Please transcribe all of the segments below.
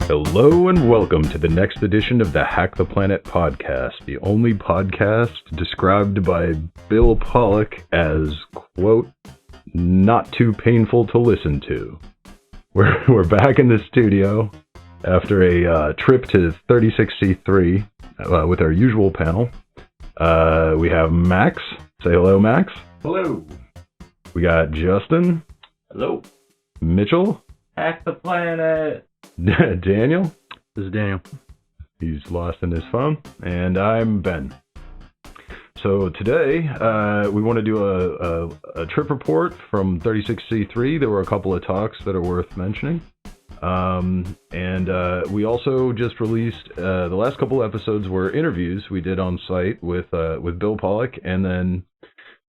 Hello and welcome to the next edition of the Hack the Planet podcast, the only podcast described by Bill Pollock as, quote, not too painful to listen to. We're back in the studio after a trip to 36C3 with our usual panel. We have Max. Say hello, Max. Hello. We got Justin. Hello. Mitchell. Hack the planet. Daniel. This is Daniel. He's lost in his phone. And I'm Ben. So today, we want to do a trip report from 36C3. There were a couple of talks that are worth mentioning. And we also just released, the last couple episodes were interviews we did on site with Bill Pollock. And then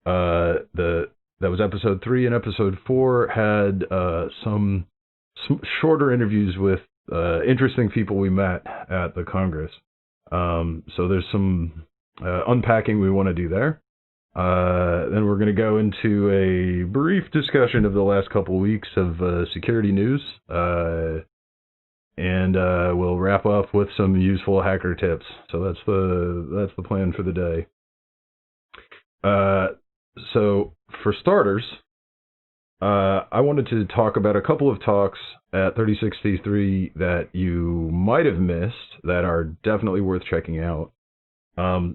that was episode 3, and episode 4 had some shorter interviews with interesting people we met at the Congress. So there's some unpacking we want to do there. Then we're going to go into a brief discussion of the last couple of weeks of security news. And we'll wrap up with some useful hacker tips. So that's the plan for the day. So for starters, I wanted to talk about a couple of talks at 36C3 that you might have missed that are definitely worth checking out. So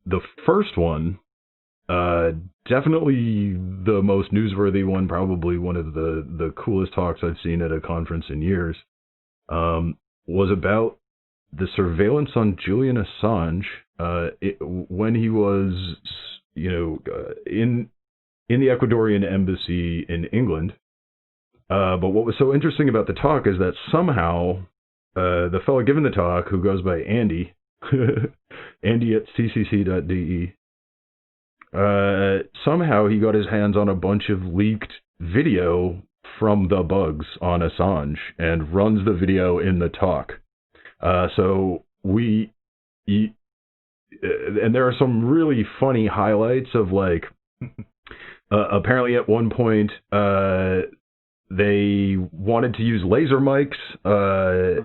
the first one, definitely the most newsworthy one, probably one of the coolest talks I've seen at a conference in years, was about the surveillance on Julian Assange when he was, in the Ecuadorian embassy in England. But what was so interesting about the talk is that somehow the fellow giving the talk, who goes by Andy, Andy at ccc.de, somehow he got his hands on a bunch of leaked video from the bugs on Assange and runs the video in the talk. And there are some really funny highlights of, like, apparently at one point they wanted to use laser mics,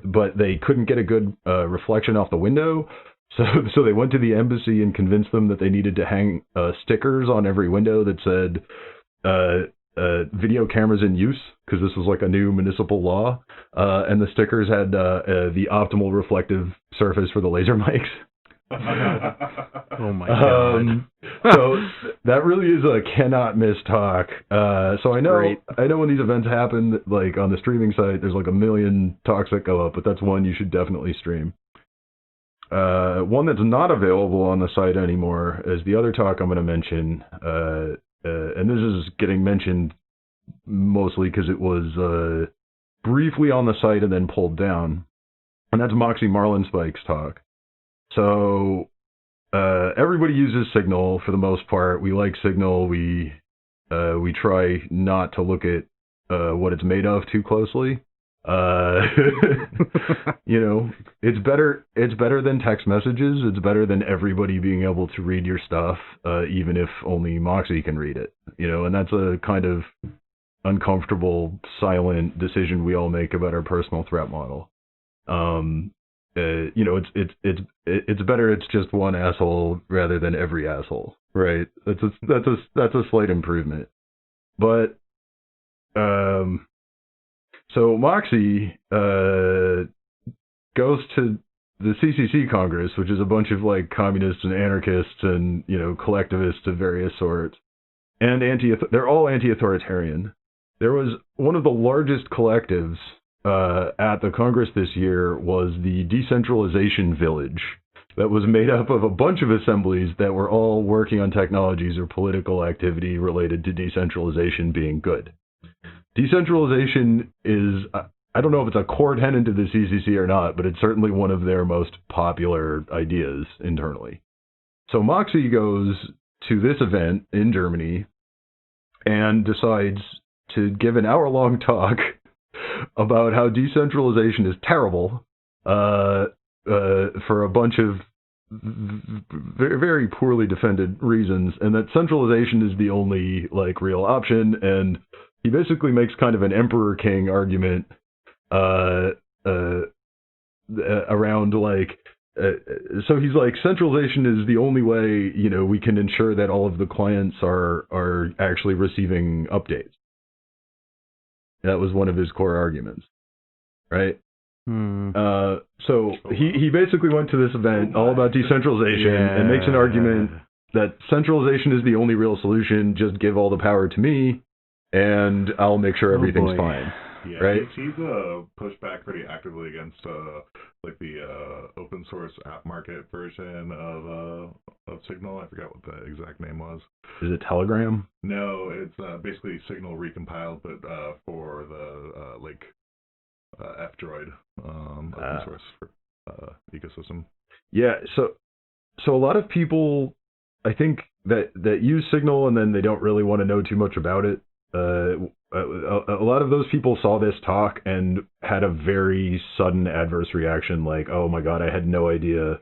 but they couldn't get a good reflection off the window. So they went to the embassy and convinced them that they needed to hang stickers on every window that said video cameras in use, because this was like a new municipal law. And the stickers had the optimal reflective surface for the laser mics. Oh my god. So that really is a cannot miss talk. So I know when these events happen, like on the streaming site, there's like a million talks that go up, but that's one you should definitely stream. One that's not available on the site anymore is the other talk I'm going to mention, and this is getting mentioned mostly because it was briefly on the site and then pulled down, and that's Moxie Marlinspike's talk. So everybody uses Signal for the most part. We like Signal. We try not to look at what it's made of too closely. It's better than text messages. It's better than everybody being able to read your stuff, even if only Moxie can read it. And that's a kind of uncomfortable, silent decision we all make about our personal threat model. It's better it's just one asshole rather than every asshole, right? That's a slight improvement. But so Moxie goes to the CCC Congress, which is a bunch of like communists and anarchists and collectivists of various sorts, and they're all anti-authoritarian. There was one of the largest collectives at the Congress this year was the Decentralization Village, that was made up of a bunch of assemblies that were all working on technologies or political activity related to decentralization being good. Decentralization is, I don't know if it's a core tenet of the CCC or not, but it's certainly one of their most popular ideas internally. So Moxie goes to this event in Germany and decides to give an hour-long talk about how decentralization is terrible for a bunch of very, very poorly defended reasons, and that centralization is the only real option. And he basically makes kind of an emperor king argument around like. So he's like, centralization is the only way, we can ensure that all of the clients are actually receiving updates. That was one of his core arguments, right? So he basically went to this event all about decentralization and makes an argument that centralization is the only real solution. Just give all the power to me, and I'll make sure everything's fine. Yeah, right? he's pushed back pretty actively against like the open source app market version of Signal. I forgot what the exact name was. Is it Telegram? No, it's basically Signal recompiled, but for the F-Droid open source ecosystem. Yeah, so a lot of people, I think, that use Signal and then they don't really want to know too much about it. A lot of those people saw this talk and had a very sudden adverse reaction, like, oh my god, I had no idea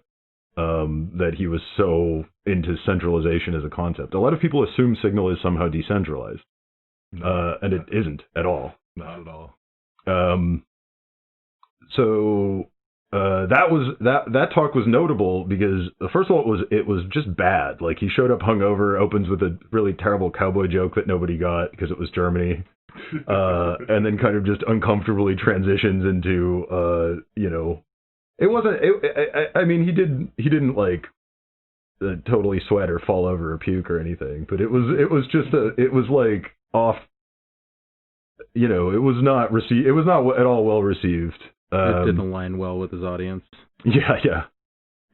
that he was so into centralization as a concept. A lot of people assume Signal is somehow decentralized, and it isn't at all. Not at all. So that talk was notable because, first of all, it was just bad. Like, he showed up hungover, opens with a really terrible cowboy joke that nobody got because it was Germany, and then kind of just uncomfortably transitions into it wasn't. I mean, he didn't like totally sweat or fall over or puke or anything, but it was just it was like off. It was not received. It was not at all well received. It didn't align well with his audience. Yeah.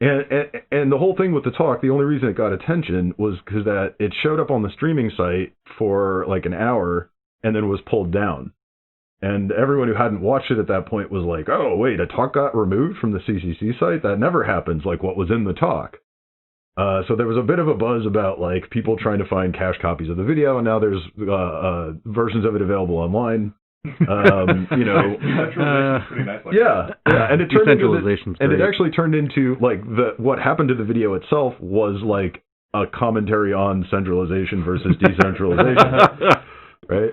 And the whole thing with the talk, the only reason it got attention was because that it showed up on the streaming site for like an hour and then was pulled down. And everyone who hadn't watched it at that point was like, oh, wait, a talk got removed from the CCC site? That never happens, like what was in the talk. So there was a bit of a buzz about like people trying to find cache copies of the video, and now there's versions of it available online. Pretty nice, Yeah, and it turned into it actually turned into like what happened to the video itself was like a commentary on centralization versus decentralization, right?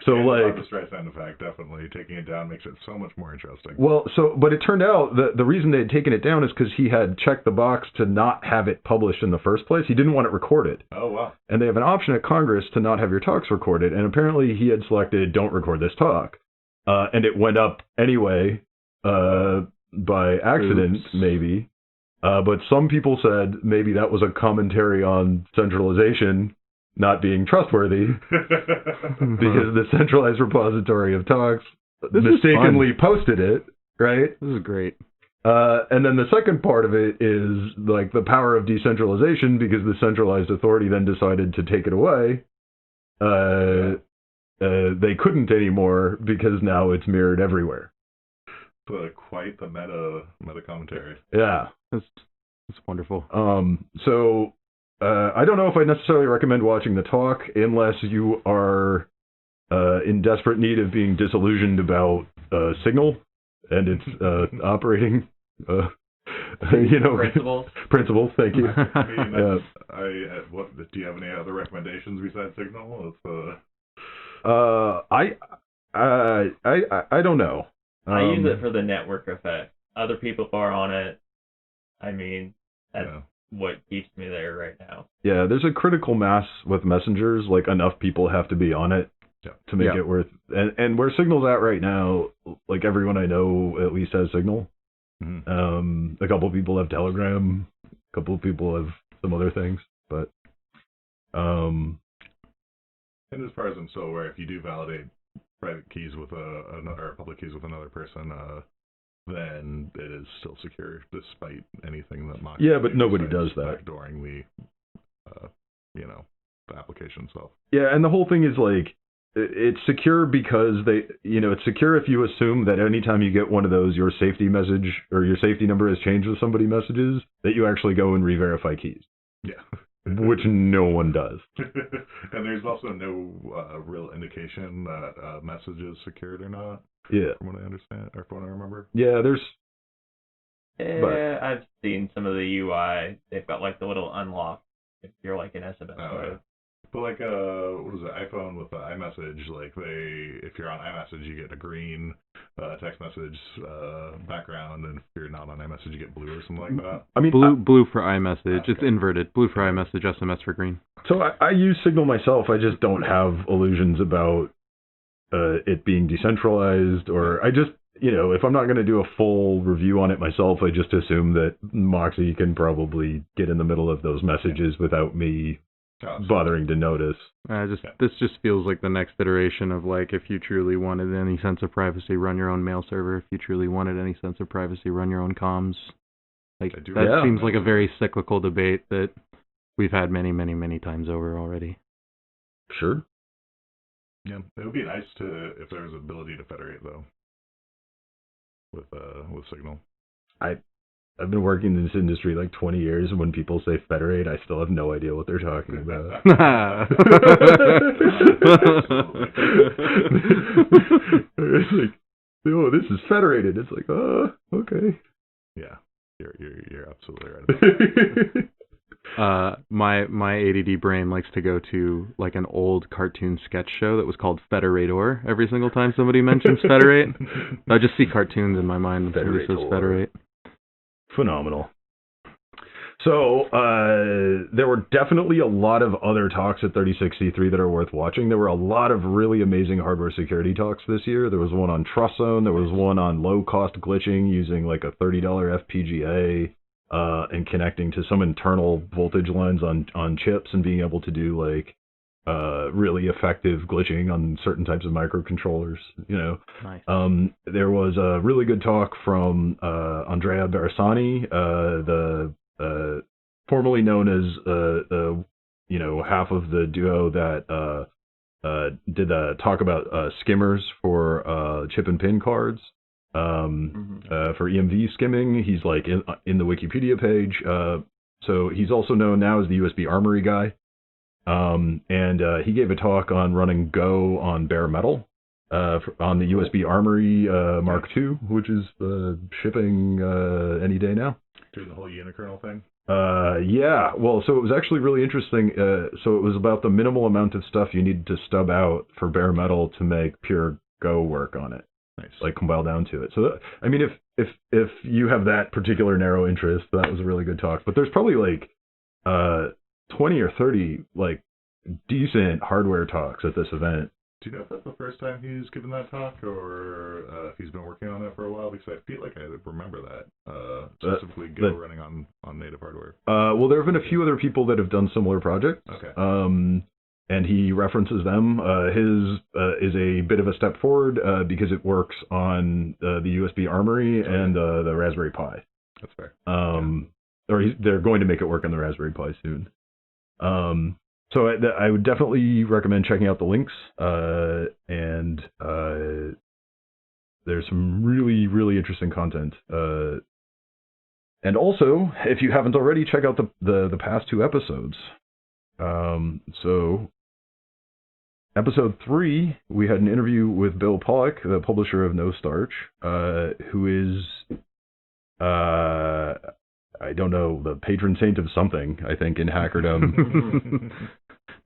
So like the stress sound effect, definitely taking it down makes it so much more interesting. Well, but it turned out that the reason they had taken it down is because he had checked the box to not have it published in the first place. He didn't want it recorded. Oh, wow. And they have an option at Congress to not have your talks recorded. And apparently he had selected don't record this talk. And it went up anyway, by accident, maybe. But some people said maybe that was a commentary on centralization not being trustworthy because the centralized repository of talks mistakenly posted it, right? This is great. And then the second part of it is like the power of decentralization because the centralized authority then decided to take it away. They couldn't anymore because now it's mirrored everywhere. Quite the meta commentary. Yeah. That's wonderful. So I don't know if I necessarily recommend watching the talk unless you are in desperate need of being disillusioned about Signal and its operating, principles. Thank you. What do you have any other recommendations besides Signal? I don't know. I use it for the network effect. Other people are on it. I mean, that's what keeps me there right now. Yeah, there's a critical mass with messengers. Like, enough people have to be on it to make it worth. And where Signal's at right now, like everyone I know at least has Signal. Mm-hmm. A couple of people have Telegram. A couple of people have some other things, but. And as far as I'm so aware, if you do validate private keys with or public keys with another person, then it is still secure despite anything that Moxie. Yeah, but nobody does that during the the application itself. Yeah, and the whole thing is like it's secure because it's secure if you assume that anytime you get one of those, your safety message or your safety number has changed with somebody messages, that you actually go and re-verify keys. Yeah. Which no one does. And there's also no real indication that a message is secured or not. Yeah. From what I understand, or from what I remember. Yeah, there's. I've seen some of the UI. They've got like the little unlock if you're like in SMS mode. But like, what is it? iPhone with the iMessage, like if you're on iMessage, you get a green text message background, and if you're not on iMessage, you get blue or something like that. I mean, blue for iMessage. It's inverted. Blue for iMessage, SMS for green. So I use Signal myself. I just don't have illusions about it being decentralized, or I just, if I'm not going to do a full review on it myself, I just assume that Moxie can probably get in the middle of those messages without me bothering to notice. This just feels like the next iteration of, like, if you truly wanted any sense of privacy, run your own mail server. If you truly wanted any sense of privacy, run your own comms. Like, that seems like a very cyclical debate that we've had many, many, many times over already. Sure. Yeah, it would be nice if there was ability to federate, though, with Signal. I've been working in this industry like 20 years, and when people say federate, I still have no idea what they're talking about. It's like, oh, this is federated. It's like, oh, okay. Yeah, you're absolutely right about that. My ADD brain likes to go to like an old cartoon sketch show that was called Federator. Every single time somebody mentions Federate, I just see cartoons in my mind that says Federate. Phenomenal. So there were definitely a lot of other talks at 36C3 that are worth watching. There were a lot of really amazing hardware security talks this year. There was one on Trust Zone. There was one on low-cost glitching using like a $30 FPGA and connecting to some internal voltage lines on chips and being able to do like really effective glitching on certain types of microcontrollers. Nice. There was a really good talk from Andrea Barassani, the formerly known as half of the duo that did a talk about skimmers for chip and pin cards for EMV skimming. He's like in the Wikipedia page. So he's also known now as the USB Armory guy. And he gave a talk on running Go on bare metal on the USB Armory Mark II, which is shipping any day now. Doing the whole unikernel thing? Yeah. Well, so it was actually really interesting. So it was about the minimal amount of stuff you needed to stub out for bare metal to make pure Go work on it. Nice. Like compile down to it. So I mean, if you have that particular narrow interest, that was a really good talk. But there's probably like 20 or 30 like decent hardware talks at this event. Do you know if that's the first time he's given that talk, or if he's been working on it for a while? Because I feel like I remember that, specifically Go running on native hardware. Well, there have been a few other people that have done similar projects. Okay. And he references them. His is a bit of a step forward because it works on the USB Armory and the Raspberry Pi. That's fair. Or they're going to make it work on the Raspberry Pi soon. So I would definitely recommend checking out the links, and there's some really, really interesting content. And also, if you haven't already, check out the past two episodes. So, episode 3, we had an interview with Bill Pollock, the publisher of No Starch, who is, I don't know, the patron saint of something, I think, in hackerdom.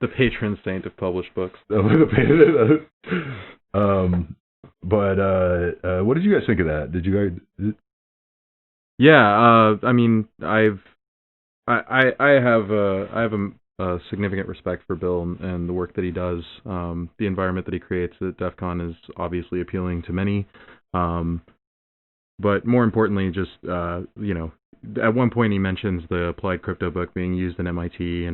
The patron saint of published books. But what did you guys think of that? Did you guys? Yeah, I mean, I have a significant respect for Bill and the work that he does. The environment that he creates at DEF CON is obviously appealing to many. But more importantly, just, at one point he mentions the Applied Crypto book being used in MIT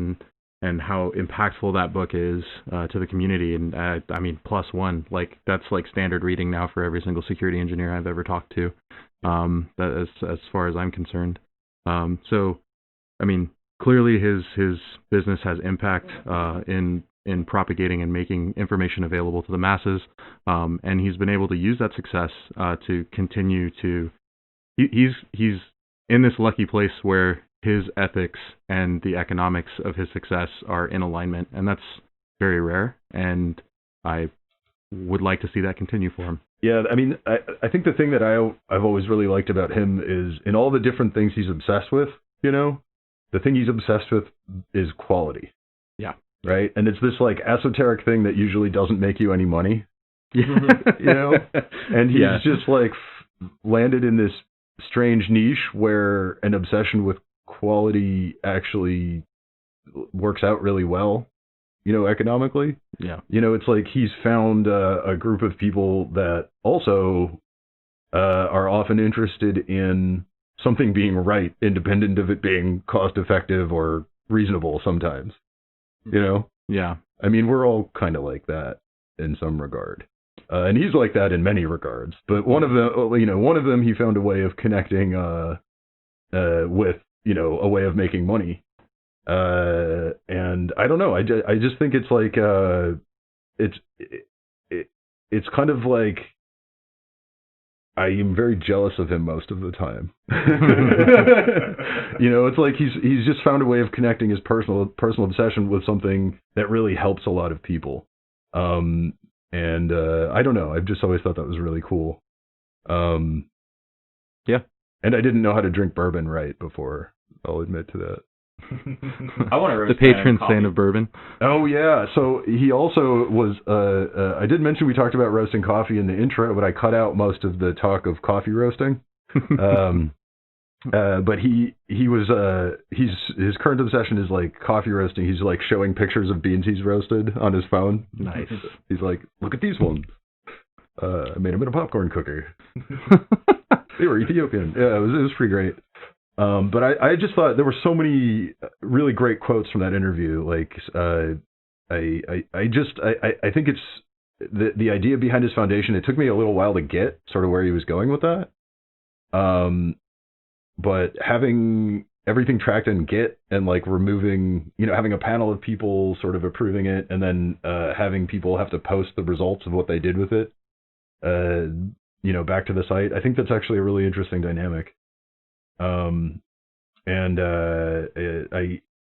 and how impactful that book is to the community. And I mean, +1, like that's like standard reading now for every single security engineer I've ever talked to, that as far as I'm concerned. So, I mean, clearly his business has impact in propagating and making information available to the masses, and he's been able to use that success to continue to. He's in this lucky place where his ethics and the economics of his success are in alignment, and that's very rare, and I would like to see that continue for him. Yeah, I mean, I think the thing that I've always really liked about him is in all the different things he's obsessed with, the thing he's obsessed with is quality. Yeah. right? And it's this like esoteric thing that usually doesn't make you any money, you know? And he's just like landed in this strange niche where an obsession with quality actually works out really well, you know, economically. Yeah. You know, it's like he's found a group of people that also are often interested in something being right, independent of it being cost effective or reasonable sometimes. You know? Yeah. I mean, we're all kind of like that in some regard. And he's like that in many regards. But one of them, he found a way of connecting with, you know, a way of making money. And I don't know. I just think it's like it's kind of like I am very jealous of him most of the time. You know, it's like he's just found a way of connecting his personal obsession with something that really helps a lot of people. And I don't know. I've just always thought that was really cool. Yeah. And I didn't know how to drink bourbon right before. I'll admit to that. I want to roast the patron coffee. saint of bourbon. Oh yeah, so he also was. I did mention we talked about roasting coffee in the intro, but I cut out most of the talk of coffee roasting. But he was his current obsession is like coffee roasting. He's like showing pictures of beans he's roasted on his phone. Nice. He's like, look at these ones. I made them in a popcorn cooker. They were Ethiopian. Yeah, it was pretty great. But I just thought there were so many really great quotes from that interview. Like, I think it's the idea behind his foundation. It took me a little while to get sort of where he was going with that. But having everything tracked in Git and like removing, you know, having a panel of people sort of approving it, and then having people have to post the results of what they did with it, you know, back to the site. I think that's actually a really interesting dynamic.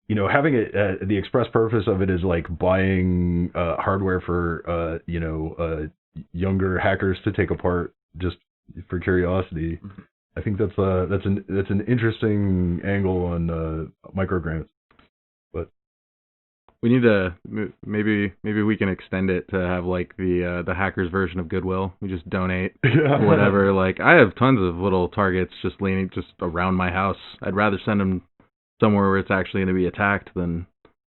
You know, having it, the express purpose of it is like buying hardware for, you know, younger hackers to take apart just for curiosity. I think that's an interesting angle on microgrants. But we need to maybe we can extend it to have like the hackers version of Goodwill. We just donate whatever. Like I have tons of little targets just leaning just around my house. I'd rather send them somewhere where it's actually going to be attacked than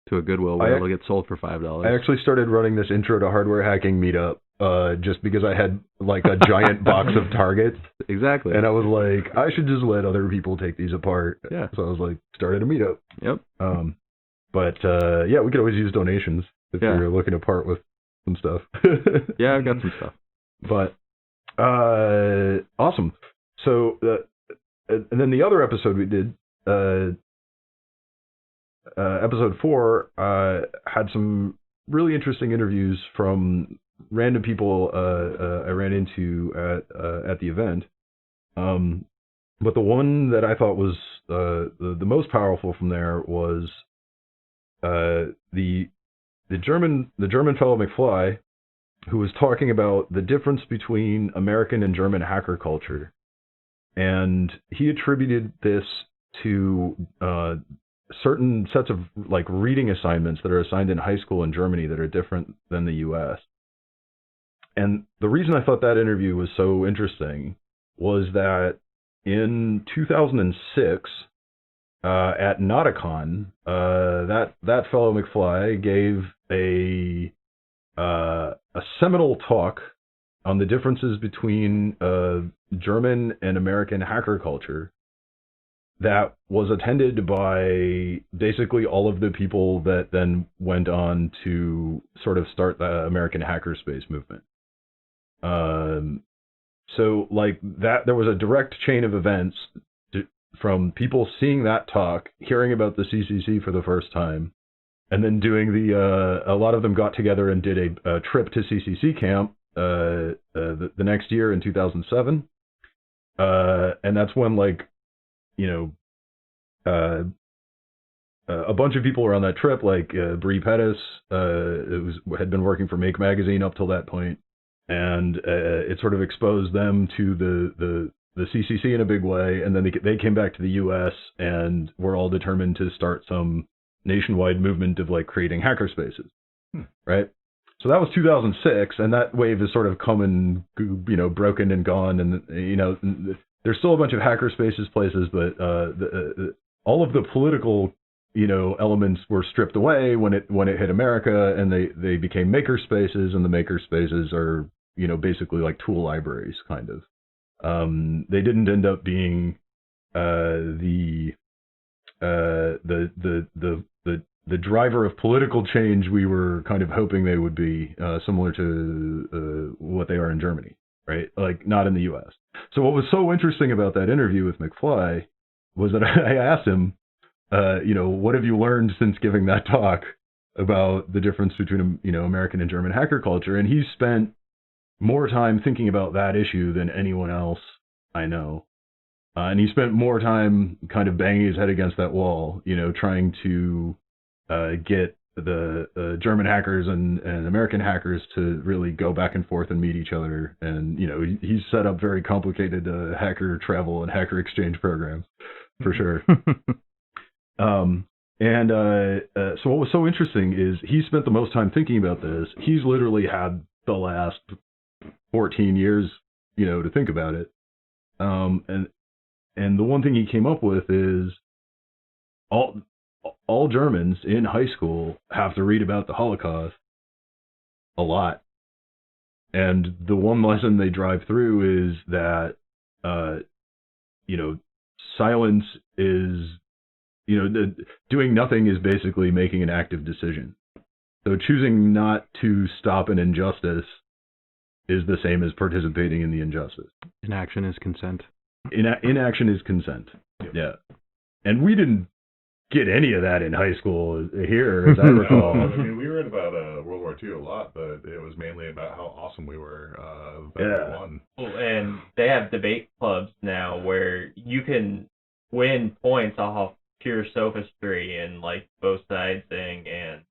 to a Goodwill where it'll get sold for $5. I actually started running this intro to hardware hacking meetup just because I had like a giant box of targets. Exactly. And I was like, I should just let other people take these apart. Yeah. So I was like, started a meetup. Yep. But yeah, we could always use donations if you're looking to part with some stuff. Yeah, I've got some stuff. But awesome. So and then the other episode we did, episode 4, had some really interesting interviews from random people I ran into at the event. But the one that I thought was the most powerful from there was the German fellow McFly, who was talking about the difference between American and German hacker culture, and he attributed this to certain sets of like reading assignments that are assigned in high school in Germany that are different than the U.S. And the reason I thought that interview was so interesting was that in 2006, at Nauticon, that fellow McFly gave a seminal talk on the differences between German and American hacker culture that was attended by basically all of the people that then went on to sort of start the American hackerspace movement. So like that, there was a direct chain of events from people seeing that talk, hearing about the CCC for the first time, and then doing a lot of them got together and did a trip to CCC camp the next year in 2007. And that's when, like, you know, a bunch of people were on that trip, like Bree Pettis, had been working for Make Magazine up till that point, and it sort of exposed them to the CCC in a big way. And then they came back to the U.S. and were all determined to start some nationwide movement of like creating hackerspaces, right? So that was 2006, and that wave is sort of come and, broken and gone, and there's still a bunch of hackerspaces places, but all of the political elements were stripped away when it hit America, and they became makerspaces, and the makerspaces are basically like tool libraries kind of. They didn't end up being the driver of political change we were kind of hoping they would be, similar to what they are in Germany, right? Like not in the U.S. So what was so interesting about that interview with McFly was that I asked him, what have you learned since giving that talk about the difference between, American and German hacker culture? And he spent more time thinking about that issue than anyone else I know. And he spent more time kind of banging his head against that wall, trying to get the German hackers and American hackers to really go back and forth and meet each other. And, he's set up very complicated hacker travel and hacker exchange programs, for sure. So what was so interesting is he spent the most time thinking about this. He's literally had the last 14 years, to think about it. And the one thing he came up with is all Germans in high school have to read about the Holocaust a lot. And the one lesson they drive through is that, silence is, doing nothing is basically making an active decision. So choosing not to stop an injustice is the same as participating in the injustice. Inaction is consent. Inaction is consent. Yep. Yeah. And we didn't get any of that in high school here, as I recall. I mean, we read about World War II a lot, but it was mainly about how awesome we were that we won. Well, and they have debate clubs now where you can win points off of pure sophistry and like both sides thing and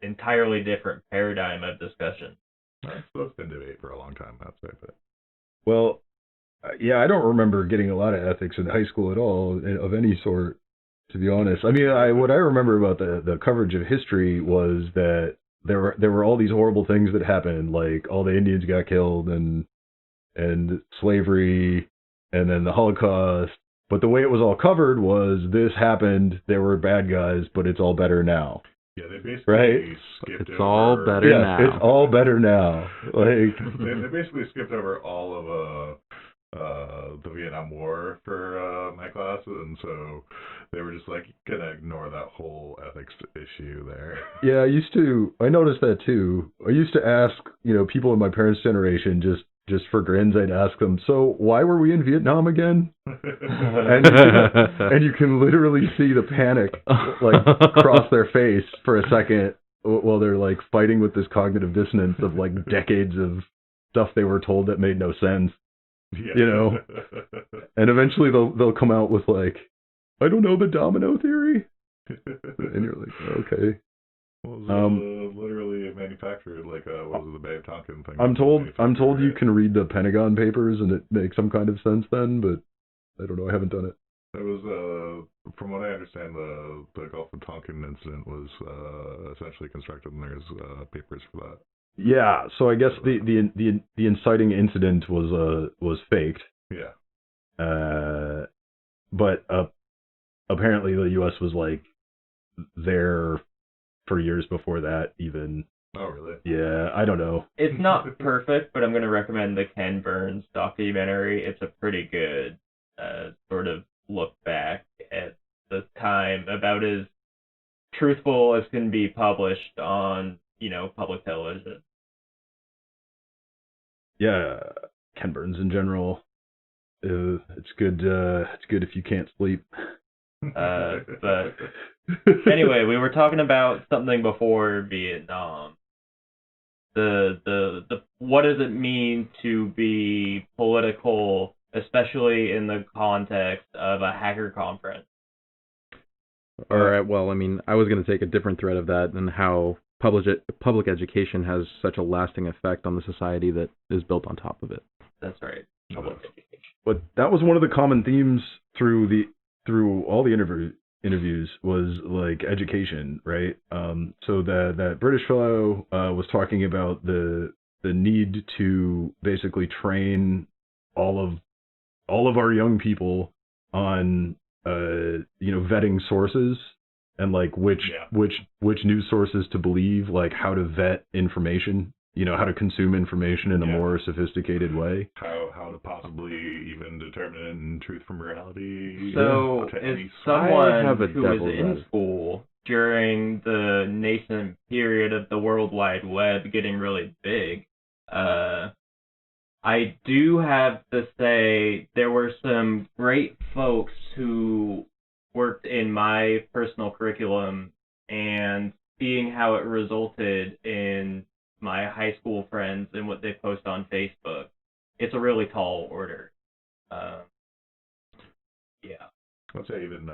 entirely different paradigm of discussion. So it's been debate for a long time, I'd say. But well, yeah, I don't remember getting a lot of ethics in high school at all, of any sort, to be honest. I mean, what I remember about the coverage of history was that there were all these horrible things that happened, like all the Indians got killed and slavery and then the Holocaust. But the way it was all covered was this happened, there were bad guys, but it's all better now. Yeah, they basically skipped it's over... all better now. It's all better now. Like they basically skipped over all of the Vietnam War for my class, and so they were just like gonna ignore that whole ethics issue there. Yeah, I noticed that too. I used to ask, people in my parents' generation just for grins, I'd ask them, so why were we in Vietnam again? and you can literally see the panic like cross their face for a second while they're like fighting with this cognitive dissonance of like decades of stuff they were told that made no sense. Yeah. And eventually they'll come out with like, I don't know, the domino theory. And you're like, okay. Well, literally manufactured, like what was the Bay of Tonkin thing? I'm told you can read the Pentagon Papers and it makes some kind of sense then, but I don't know. I haven't done it. It was, from what I understand, the Gulf of Tonkin incident was essentially constructed, and there's papers for that. Yeah, so I guess the inciting incident was faked. Yeah. But apparently the U.S. was like there for years before that even. Oh, really? Yeah, I don't know. It's not perfect, but I'm going to recommend the Ken Burns documentary. It's a pretty good sort of look back at the time, about as truthful as can be published on, public television. Yeah, Ken Burns in general. It's good. It's good if you can't sleep. But anyway, we were talking about something before Vietnam. The what does it mean to be political, especially in the context of a hacker conference? All right. Well, I mean, I was going to take a different thread of that and how public education has such a lasting effect on the society that is built on top of it. That's right. Public education. But that was one of the common themes through all the interviews was like education, right? So that British fellow was talking about the need to basically train all of our young people on vetting sources and like which news sources to believe, like how to vet information, how to consume information in a more sophisticated way. How to possibly even determine truth from reality. So, as someone who was in school during the nascent period of the World Wide Web getting really big, I do have to say there were some great folks who worked in my personal curriculum, and seeing how it resulted in my high school friends and what they post on Facebook, it's a really tall order. Yeah. I'd say even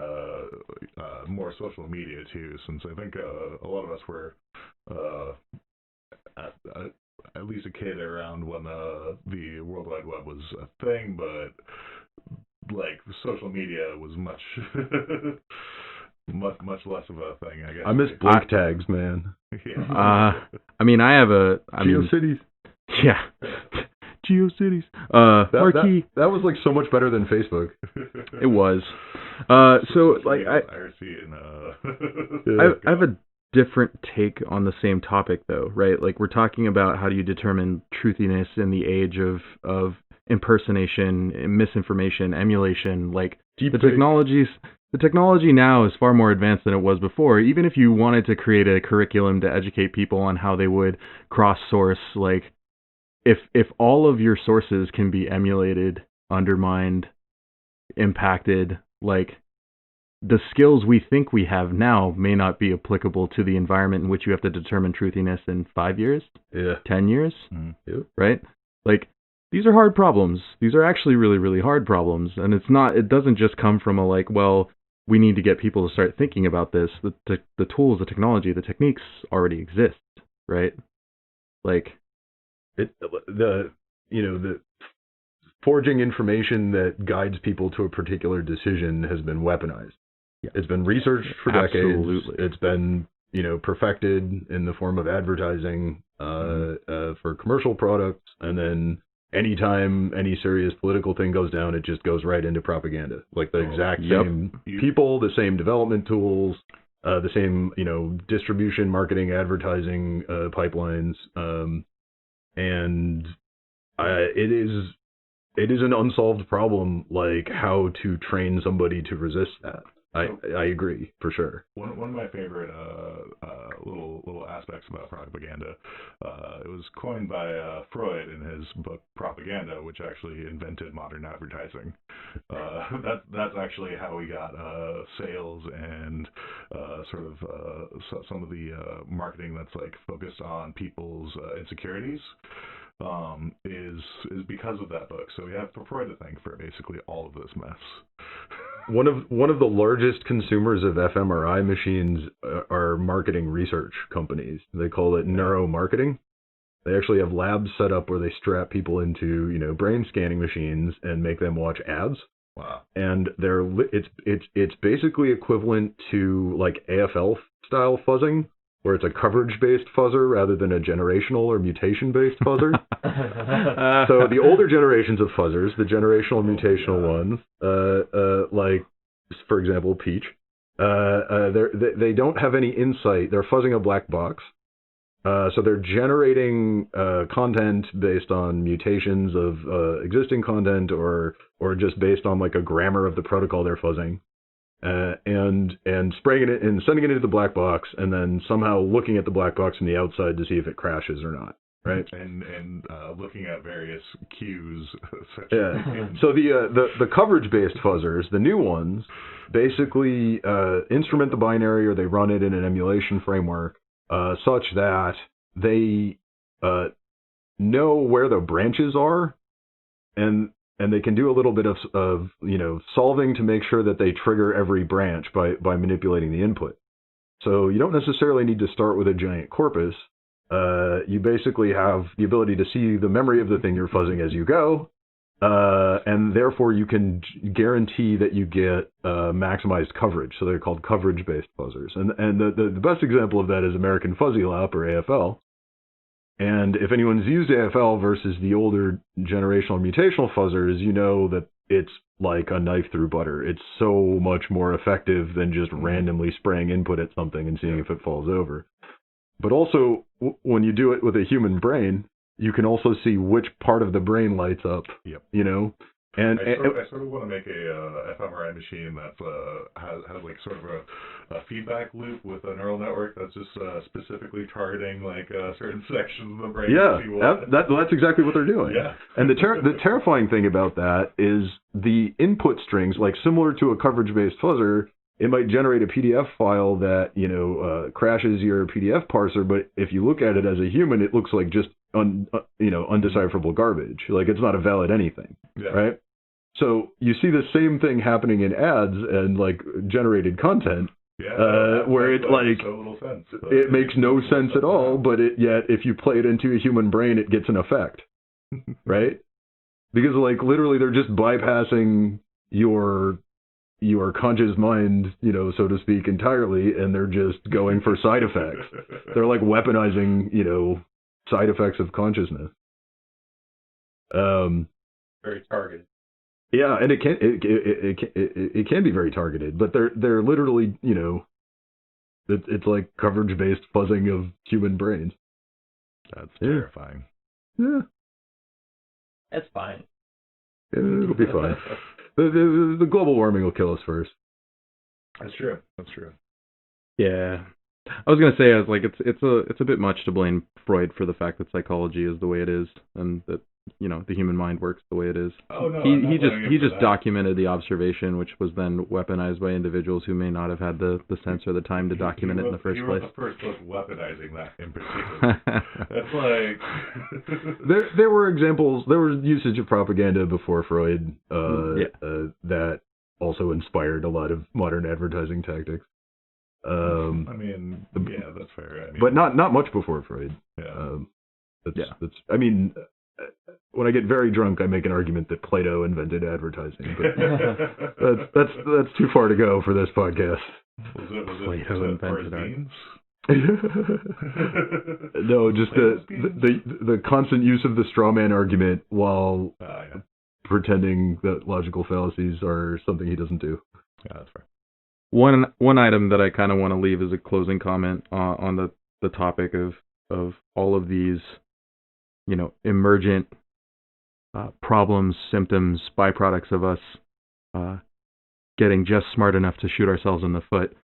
more social media too, since I think a lot of us were at least a kid around when the World Wide Web was a thing, but like social media was much much less of a thing, I guess. I miss blink tags, man. Yeah. I mean, GeoCities. Yeah. GeoCities. Marquee. That was like so much better than Facebook. It was. So like I have a different take on the same topic though, right? Like we're talking about how do you determine truthiness in the age of impersonation, misinformation, emulation. Like the technology now is far more advanced than it was before. Even if you wanted to create a curriculum to educate people on how they would cross-source, like if all of your sources can be emulated, undermined, impacted, like the skills we think we have now may not be applicable to the environment in which you have to determine truthiness in 5 years, 10 years, right? Like, these are hard problems. These are actually really, really hard problems. And it doesn't just come from a like, well, we need to get people to start thinking about this. The tools, the technology, the techniques already exist, right? Like, the forging information that guides people to a particular decision has been weaponized. Yeah. It's been researched for decades. Absolutely. It's been, perfected in the form of advertising for commercial products. And then anytime any serious political thing goes down, it just goes right into propaganda. Like the exact same people, the same development tools, the same, distribution, marketing, advertising pipelines. And it is an unsolved problem, like how to train somebody to resist that. I agree, for sure. One of my favorite little aspects about propaganda, it was coined by Freud in his book Propaganda, which actually invented modern advertising. That's actually how we got sales and some of the marketing that's like focused on people's insecurities. Is because of that book. So we have Freud to thank for basically all of this mess. One of the largest consumers of fMRI machines are marketing research companies. They call it neuromarketing. They actually have labs set up where they strap people into brain scanning machines and make them watch ads. Wow. And it's basically equivalent to like AFL style fuzzing, where it's a coverage-based fuzzer rather than a generational or mutation-based fuzzer. So the older generations of fuzzers, the generational mutational ones, like, for example, Peach, they don't have any insight. They're fuzzing a black box. So they're generating content based on mutations of existing content or just based on like a grammar of the protocol they're fuzzing. And spraying it and sending it into the black box, and then somehow looking at the black box from the outside to see if it crashes or not, right? And looking at various cues. So the coverage-based fuzzers, the new ones, basically instrument the binary, or they run it in an emulation framework such that they know where the branches are, and they can do a little bit of solving to make sure that they trigger every branch by manipulating the input. So you don't necessarily need to start with a giant corpus. You basically have the ability to see the memory of the thing you're fuzzing as you go, and therefore you can guarantee that you get maximized coverage. So they're called coverage-based fuzzers. And the best example of that is American Fuzzy Lap, or AFL. And if anyone's used AFL versus the older generational mutational fuzzers, you know that it's like a knife through butter. It's so much more effective than just randomly spraying input at something and seeing if it falls over. But also, when you do it with a human brain, you can also see which part of the brain lights up. Yep. You know, and I sort of want to make a fMRI machine that has like sort of a feedback loop with a neural network that's just specifically targeting like certain sections of the brain. Yeah, that's exactly what they're doing. Yeah. And the terrifying thing about that is the input strings, like similar to a coverage-based fuzzer, it might generate a PDF file that, you know, crashes your PDF parser, but if you look at it as a human, it looks like just undecipherable garbage. Like it's not a valid anything, right? So you see the same thing happening in ads and like generated content, where it like so little sense. It makes no sense at all, but yet if you play it into a human brain, it gets an effect, right? Because like literally they're just bypassing your conscious mind, you know, so to speak, entirely, and they're just going for side effects. They're like weaponizing, you know, side effects of consciousness. Very targeted. Yeah, and it can be very targeted, but they're literally, you know, it's like coverage-based fuzzing of human brains. That's terrifying. Yeah. That's fine. It'll be fine. The global warming will kill us first. That's true. That's true. Yeah. I was gonna say, I was like, it's a bit much to blame Freud for the fact that psychology is the way it is, and that, you know, the human mind works the way it is. Oh no, he just documented the observation, which was then weaponized by individuals who may not have had the sense or the time to document it in the first place. He wrote the first book weaponizing that in particular. That's like there were examples. There was usage of propaganda before Freud that also inspired a lot of modern advertising tactics. I mean, yeah, that's fair. I mean, but not much before Freud. Yeah. That's. I mean, when I get very drunk, I make an argument that Plato invented advertising. But that's too far to go for this podcast. Plato invented art. No, just the constant use of the straw man argument while pretending that logical fallacies are something he doesn't do. Yeah, that's fair. One item that I kind of want to leave as a closing comment on the topic of all of these, you know, emergent problems, symptoms, byproducts of us getting just smart enough to shoot ourselves in the foot.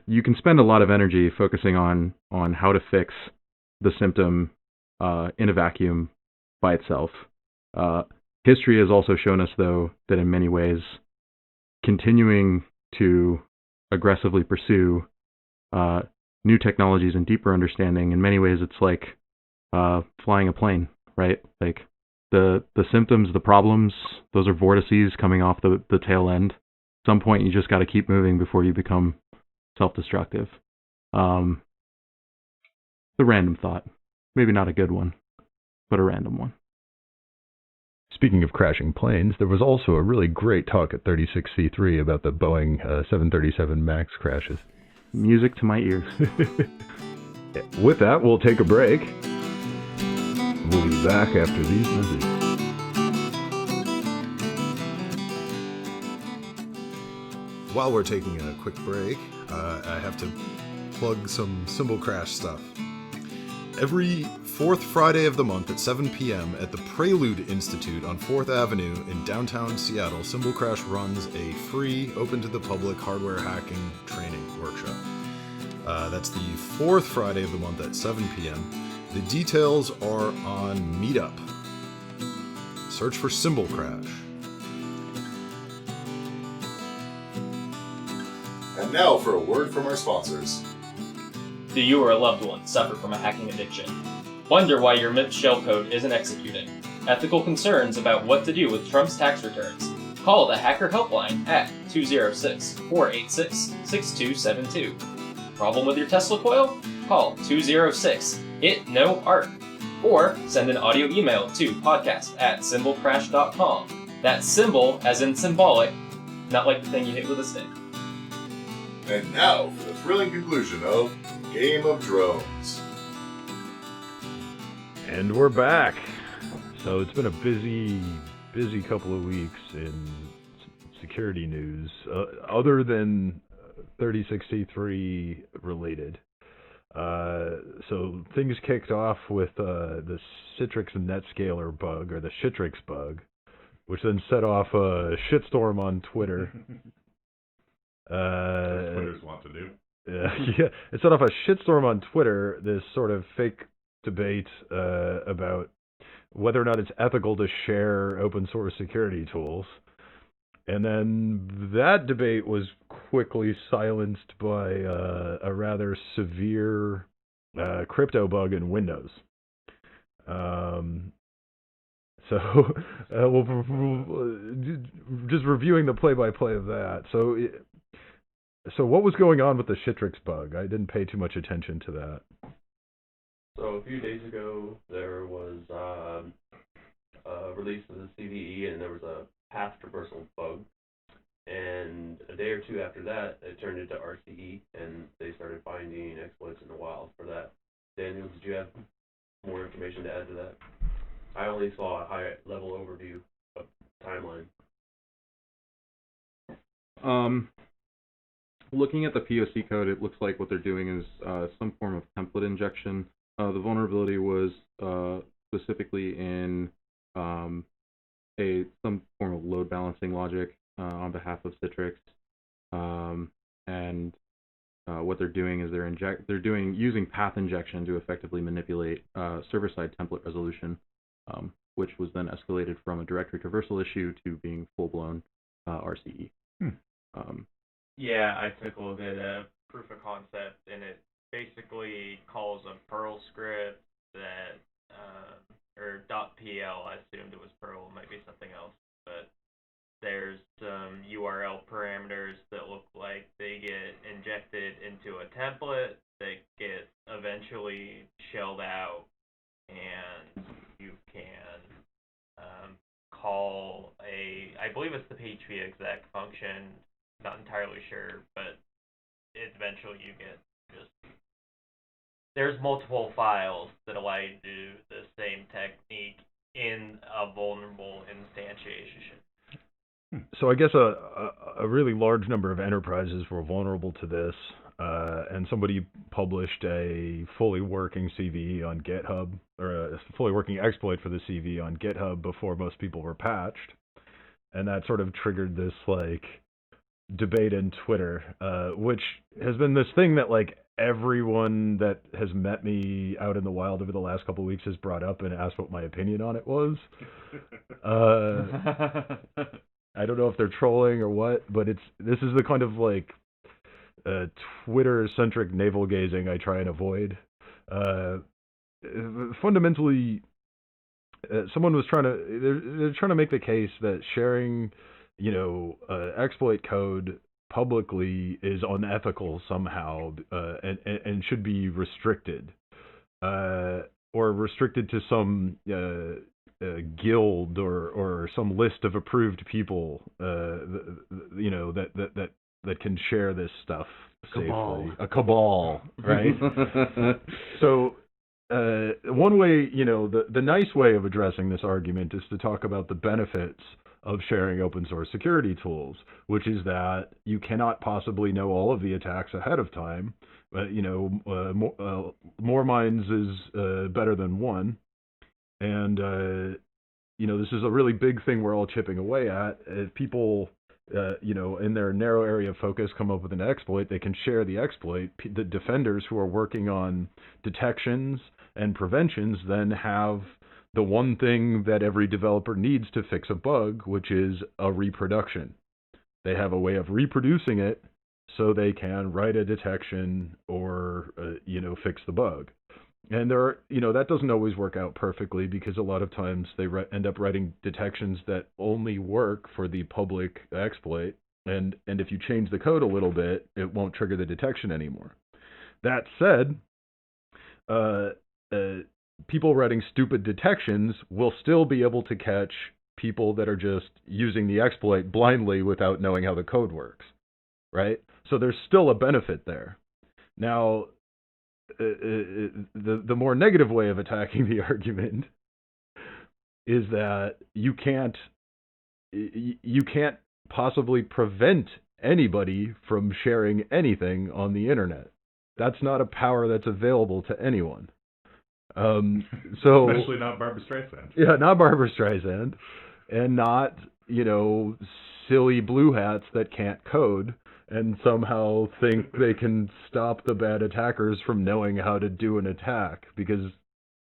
You can spend a lot of energy focusing on how to fix the symptom in a vacuum by itself. History has also shown us, though, that in many ways, continuing to aggressively pursue new technologies and deeper understanding, in many ways, it's like flying a plane, right? Like the symptoms, the problems, those are vortices coming off the tail end. At some point, you just got to keep moving before you become self-destructive. The random thought, maybe not a good one, but a random one. Speaking of crashing planes, there was also a really great talk at 36C3 about the Boeing 737 MAX crashes. Music to my ears. With that, we'll take a break. We'll be back after these messages. While we're taking a quick break, I have to plug some Cymbal Crash stuff. Every fourth Friday of the month at 7 p.m. at the Prelude Institute on 4th Avenue in downtown Seattle, Cymbal Crash runs a free, open-to-the-public hardware hacking training workshop. That's the fourth Friday of the month at 7 p.m. The details are on Meetup. Search for Cymbal Crash. And now for a word from our sponsors. Do you or a loved one suffer from a hacking addiction? Wonder why your MIPS shellcode isn't executing? Ethical concerns about what to do with Trump's tax returns? Call the Hacker Helpline at 206-486-6272. Problem with your Tesla coil? Call 206-IT-NO-ARC. Or send an audio email to podcast@symbolcrash.com. That's symbol as in symbolic, not like the thing you hit with a stick. And now for the thrilling conclusion of Game of Drones. And we're back. So it's been a busy couple of weeks in security news, other than 3063 related. So things kicked off with the Citrix NetScaler bug, or the Citrix bug, which then set off a shitstorm on Twitter. That's what Twitters want to do. Yeah, it set off a shitstorm on Twitter, this sort of fake debate about whether or not it's ethical to share open source security tools. And then that debate was quickly silenced by a rather severe crypto bug in Windows. So we'll just reviewing the play-by-play of that. So what was going on with the Citrix bug? I didn't pay too much attention to that. So a few days ago, there was a release of the CVE, and there was a path traversal bug. And a day or two after that, it turned into RCE, and they started finding exploits in the wild for that. Daniel, did you have more information to add to that? I only saw a high-level overview of the timeline. Looking at the POC code, it looks like what they're doing is some form of template injection. The vulnerability was specifically in some form of load balancing logic on behalf of Citrix, and what they're doing is they're using path injection to effectively manipulate server-side template resolution, which was then escalated from a directory traversal issue to being full-blown RCE. Yeah, I took a look at a proof of concept, and it basically calls a Perl script that, or .pl, I assumed it was Perl, it might be something else, but there's some URL parameters that look like they get injected into a template that gets eventually shelled out, and you can call I believe it's the PHP exec function, not entirely sure, but eventually you get there's multiple files that allow you to do the same technique in a vulnerable instantiation. So I guess a really large number of enterprises were vulnerable to this, and somebody published a fully working CVE on GitHub, or a fully working exploit for the CVE on GitHub before most people were patched, and that sort of triggered this debate in Twitter, which has been this thing that everyone that has met me out in the wild over the last couple of weeks has brought up and asked what my opinion on it was. I don't know if they're trolling or what, but this is the kind of Twitter-centric navel-gazing I try and avoid. Fundamentally, someone was they're trying to make the case that sharing, exploit code publicly is unethical somehow, and should be restricted, or restricted to some guild or some list of approved people, that can share this stuff safely. A cabal, right? So one way, the nice way of addressing this argument is to talk about the benefits of sharing open source security tools, which is that you cannot possibly know all of the attacks ahead of time. More minds is better than one. And, this is a really big thing we're all chipping away at. If people, in their narrow area of focus come up with an exploit, they can share the exploit. The defenders who are working on detections and preventions then have the one thing that every developer needs to fix a bug, which is a reproduction. They have a way of reproducing it so they can write a detection or, fix the bug. And that doesn't always work out perfectly, because a lot of times they end up writing detections that only work for the public exploit. And if you change the code a little bit, it won't trigger the detection anymore. That said, people writing stupid detections will still be able to catch people that are just using the exploit blindly without knowing how the code works, right? So there's still a benefit there. Now, the more negative way of attacking the argument is that you can't possibly prevent anybody from sharing anything on the internet. That's not a power that's available to anyone. So especially not Barbra Streisand. Yeah, not Barbra Streisand, and not, silly blue hats that can't code and somehow think they can stop the bad attackers from knowing how to do an attack because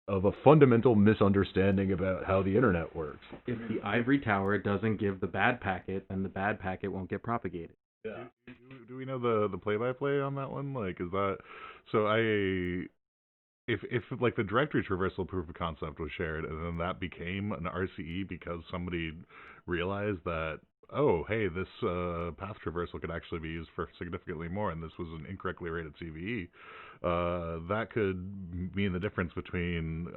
of a fundamental misunderstanding about how the internet works. If the ivory tower doesn't give the bad packet, then the bad packet won't get propagated. Yeah. Do we know the play-by-play on that one? Like, is that so? If like the directory traversal proof of concept was shared and then that became an RCE because somebody realized that, oh, hey, this path traversal could actually be used for significantly more, and this was an incorrectly rated CVE, that could mean the difference between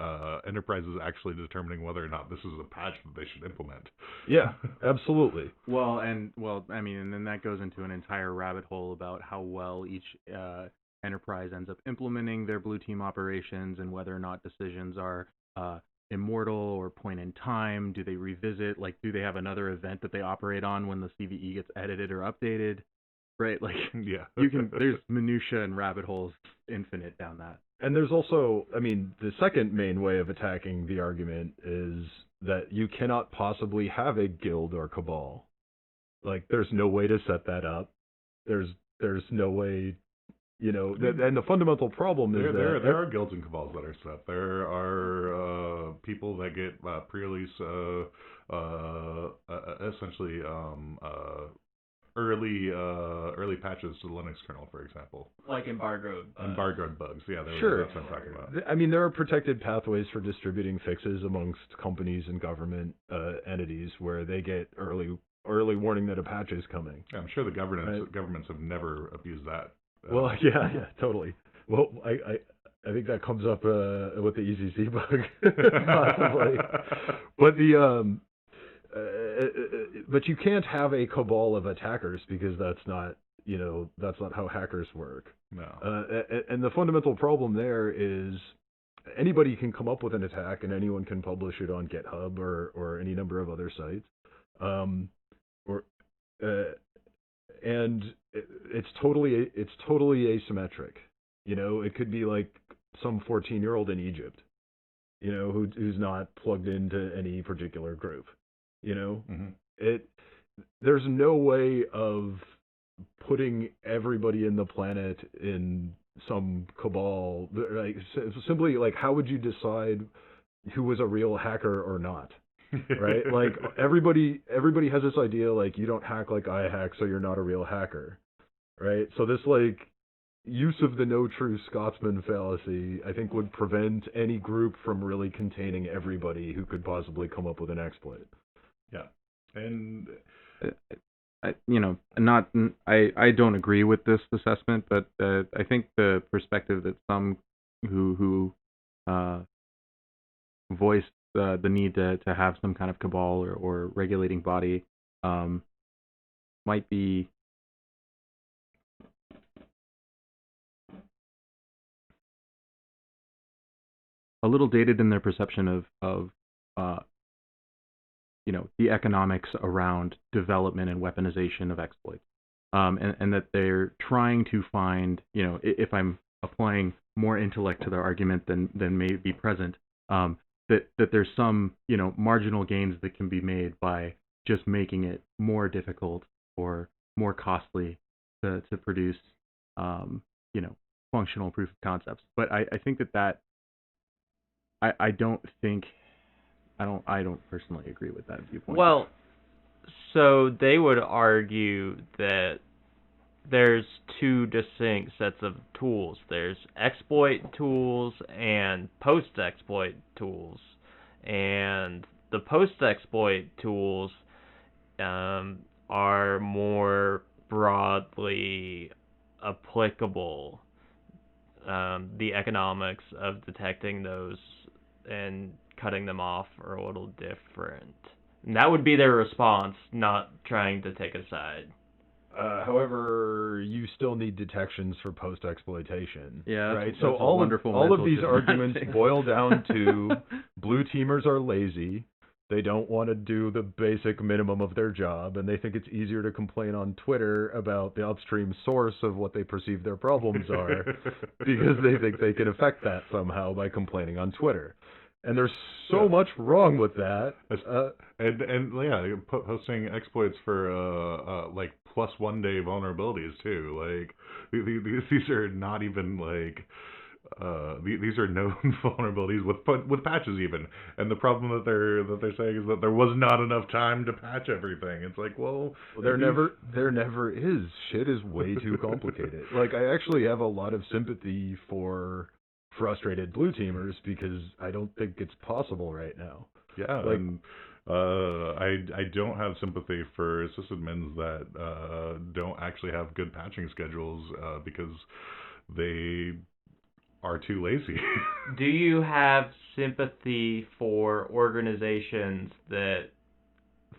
enterprises actually determining whether or not this is a patch that they should implement. Yeah, absolutely. And then that goes into an entire rabbit hole about how well each enterprise ends up implementing their blue team operations and whether or not decisions are immortal or point in time. Do they revisit? Like, do they have another event that they operate on when the CVE gets edited or updated? Right? Like, yeah, there's minutia and rabbit holes infinite down that. And there's also, the second main way of attacking the argument is that you cannot possibly have a guild or cabal. Like, there's no way to set that up. There's no way. And the fundamental problem is there are guilds and cabals that are set. There are people that get pre-release, essentially early patches to the Linux kernel, for example. Like embargoed bugs. Yeah, sure. That's what I'm talking about. There are protected pathways for distributing fixes amongst companies and government entities where they get early warning that a patch is coming. Yeah, I'm sure the governments have never abused that. Well, yeah, totally. Well, I think that comes up with the ECC bug, possibly. But you can't have a cabal of attackers because that's not how hackers work. No. And the fundamental problem there is anybody can come up with an attack and anyone can publish it on GitHub or any number of other sites. And it's totally asymmetric. It could be like some 14-year-old in Egypt, who's not plugged into any particular group. Mm-hmm. There's no way of putting everybody in the planet in some cabal. Like, simply, like, how would you decide who was a real hacker or not? Right? Like, everybody has this idea, like, you don't hack like I hack, so you're not a real hacker. Right? So this, like, use of the no true Scotsman fallacy, I think, would prevent any group from really containing everybody who could possibly come up with an exploit. Yeah. And I don't agree with this assessment, but I think the perspective that some who voiced the need to have some kind of cabal or regulating body might be a little dated in their perception of the economics around development and weaponization of exploits, and that they're trying to find, if I'm applying more intellect to their argument than may be present, that there's some, marginal gains that can be made by just making it more difficult or more costly to produce, functional proof of concepts. But I think that I don't personally agree with that viewpoint. Well, so they would argue that there's two distinct sets of tools. There's exploit tools and post-exploit tools. And the post-exploit tools are more broadly applicable. The economics of detecting those and cutting them off are a little different. And that would be their response, not trying to take a side. However, you still need detections for post-exploitation. Yeah, right. that's So a all wonderful of these mental arguments gymnastics. boil down to blue teamers are lazy. They don't want to do the basic minimum of their job, and they think it's easier to complain on Twitter about the upstream source of what they perceive their problems are because they think they can affect that somehow by complaining on Twitter. And there's so much wrong with that. And yeah, posting exploits for like +1 day vulnerabilities too. Like these are not even like these are known vulnerabilities with patches even. And the problem that they're saying is that there was not enough time to patch everything. It's like, well, there never is. Shit is way too complicated. Like, I actually have a lot of sympathy for frustrated blue teamers because I don't think it's possible right now. Yeah, like, and I don't have sympathy for sysadmins that don't actually have good patching schedules because they are too lazy. Do you have sympathy for organizations that,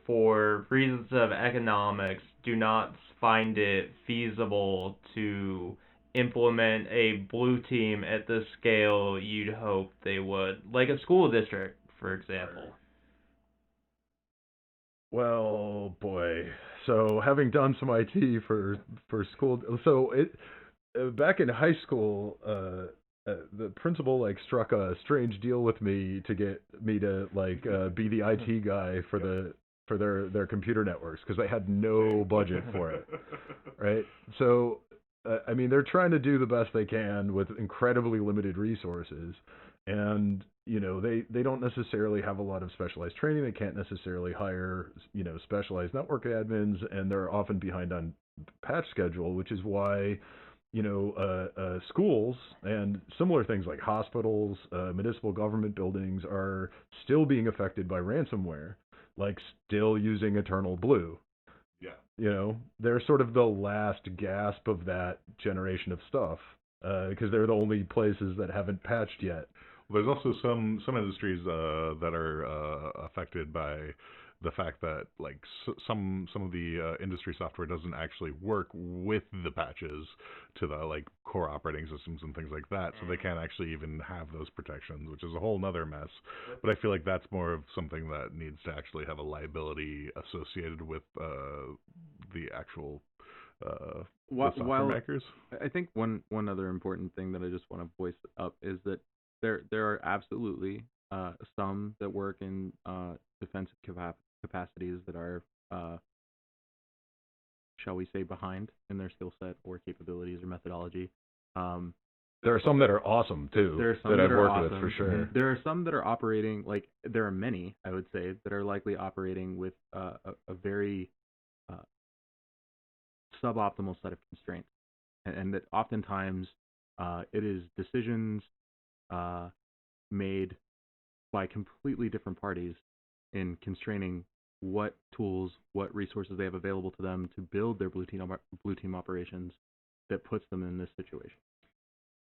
for reasons of economics, do not find it feasible to implement a blue team at the scale you'd hope they would? Like a school district, for example. Well, boy. So having done some IT for school, so back in high school, the principal like struck a strange deal with me to get me to like be the IT guy for their computer networks because they had no budget for it, right? So I mean, they're trying to do the best they can with incredibly limited resources, and you know they don't necessarily have a lot of specialized training. They can't necessarily hire specialized network admins, and they're often behind on patch schedule, which is why schools and similar things like hospitals, municipal government buildings are still being affected by ransomware, like still using Eternal Blue. Yeah. They're sort of the last gasp of that generation of stuff because they're the only places that haven't patched yet. There's also some industries that are affected by the fact that like some of the industry software doesn't actually work with the patches to the like core operating systems and things like that, so they can't actually even have those protections, which is a whole nother mess. But I feel like that's more of something that needs to actually have a liability associated with the actual the software makers. I think one other important thing that I just want to voice up is that there are absolutely some that work in defensive capacities that are, shall we say, behind in their skill set or capabilities or methodology. There are some that are awesome too. There are some that I've worked awesome with for sure. There are some that are operating, like there are many, I would say, that are likely operating with a very suboptimal set of constraints, and that oftentimes it is decisions made by completely different parties in constraining what tools, what resources they have available to them to build their blue team operations that puts them in this situation.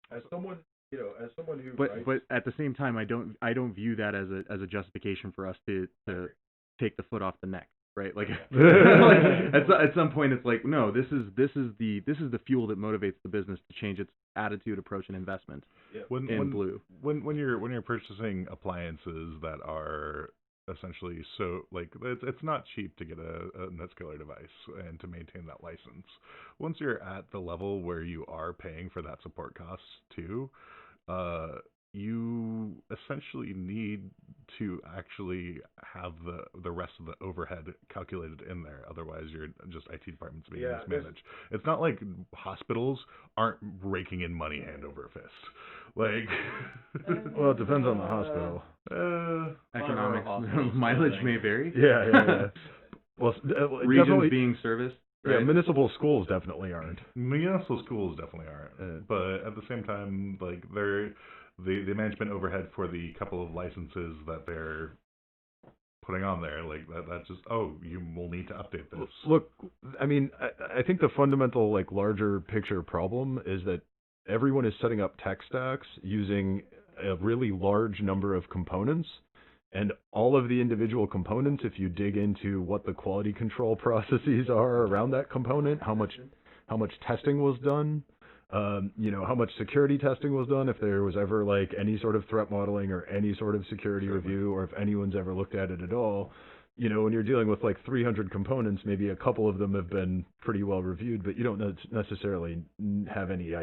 As someone who but at the same time, I don't view that as a justification for us to take the foot off the neck, right? Like, at some point it's like, no, this is the fuel that motivates the business to change its attitude, approach, and investment in blue. When you're purchasing appliances that are essentially so like it's not cheap to get a NetScaler device and to maintain that license. Once you're at the level where you are paying for that support costs too, you essentially need to actually have the rest of the overhead calculated in there. Otherwise, you're just IT departments being mismanaged. It's not like hospitals aren't raking in money hand over fist. Like, well, it depends on the hospital. Economics, mileage may vary. Yeah. Well, regions being serviced. Right? Yeah, municipal schools definitely aren't. Municipal schools definitely aren't. But at the same time, like the management overhead for the couple of licenses that they're putting on there, like that's just, you will need to update this. Look, I mean, I think the fundamental like larger picture problem is that everyone is setting up tech stacks using a really large number of components, and all of the individual components, if you dig into what the quality control processes are around that component, how much testing was done, how much security testing was done, if there was ever like any sort of threat modeling or any sort of security review, or if anyone's ever looked at it at all. When you're dealing with like 300 components, maybe a couple of them have been pretty well reviewed, but you don't necessarily have any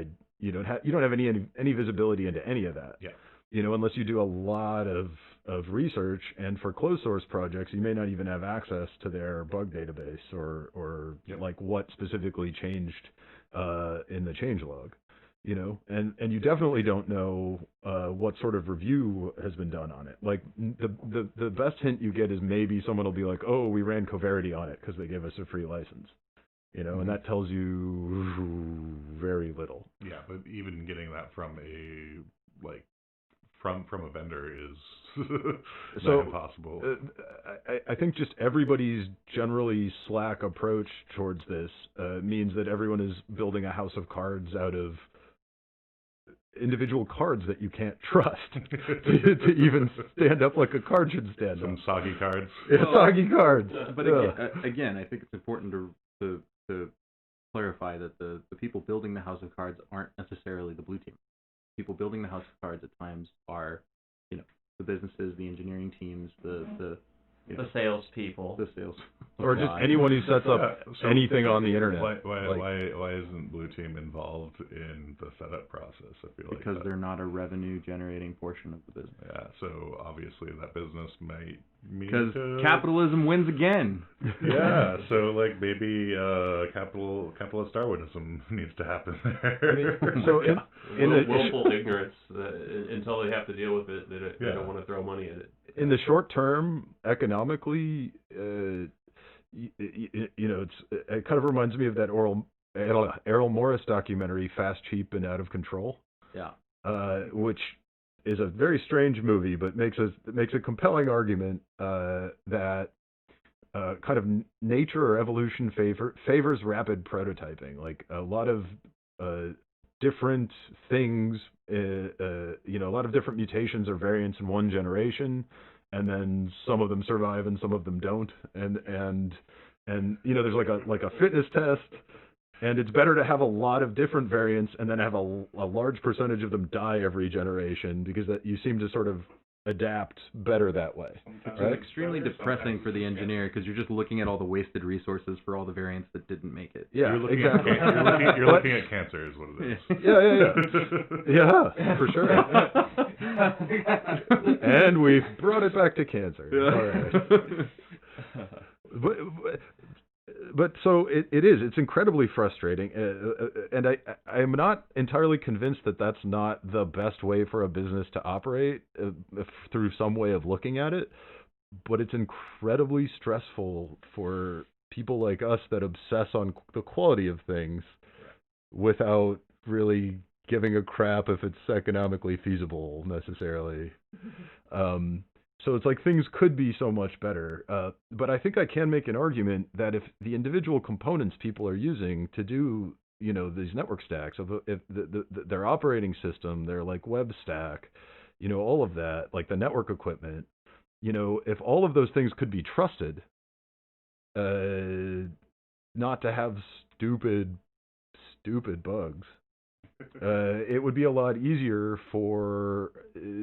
you don't have any visibility into any of that. Yeah. Unless you do a lot of research, and for closed source projects, you may not even have access to their bug database or like what specifically changed in the changelog. And you definitely don't know what sort of review has been done on it. Like the best hint you get is maybe someone will be like, oh, we ran Coverity on it because they gave us a free license. And that tells you very little. Yeah, but even getting that from from a vendor is not impossible. I think just everybody's generally slack approach towards this means that everyone is building a house of cards out of individual cards that you can't trust to even stand up like a card should stand Some up. soggy cards. Yeah, soggy cards. But again, I think it's important to clarify that the people building the house of cards aren't necessarily the blue team. People building the house of cards at times are, the businesses, the engineering teams, the salespeople. The sales. Or just anyone who sets up anything on the internet. Why isn't Blue Team involved in the setup process? I feel because like they're not a revenue generating portion of the business. Yeah, so obviously that business might need because to... capitalism wins again. Yeah, so like maybe capitalist Darwinism needs to happen there. So willful ignorance until they have to deal with it, they don't want to throw money at it. In the short term, economically, it kind of reminds me of that Errol Morris documentary, Fast, Cheap, and Out of Control. Yeah. Which is a very strange movie, but makes a compelling argument that kind of nature or evolution favors rapid prototyping. Like a lot of different things, a lot of different mutations or variants in one generation, and then some of them survive and some of them don't. And there's like a fitness test, and it's better to have a lot of different variants and then have a large percentage of them die every generation, because that you seem to sort of adapt better that way. Right? It's extremely depressing for the engineer because you're just looking at all the wasted resources for all the variants that didn't make it. Yeah, you're looking exactly. You're looking at cancer is what it is. Yeah, for sure. And we've brought it back to cancer. Yeah. All right. But so it's incredibly frustrating, and I'm not entirely convinced that that's not the best way for a business to operate through some way of looking at it, but it's incredibly stressful for people like us that obsess on the quality of things without really giving a crap if it's economically feasible necessarily. So it's like things could be so much better, but I think I can make an argument that if the individual components people are using to do, these network stacks, if their operating system, their like web stack, all of that, like the network equipment, if all of those things could be trusted, not to have stupid bugs. It would be a lot easier for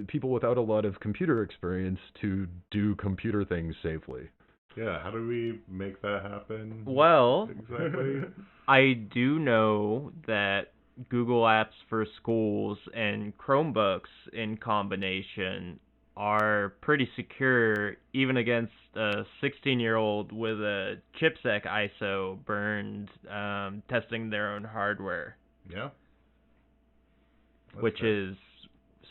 people without a lot of computer experience to do computer things safely. Yeah, how do we make that happen? Well, exactly. I do know that Google Apps for Schools and Chromebooks in combination are pretty secure, even against a 16-year-old with a chipsec ISO burned testing their own hardware. Yeah. Which is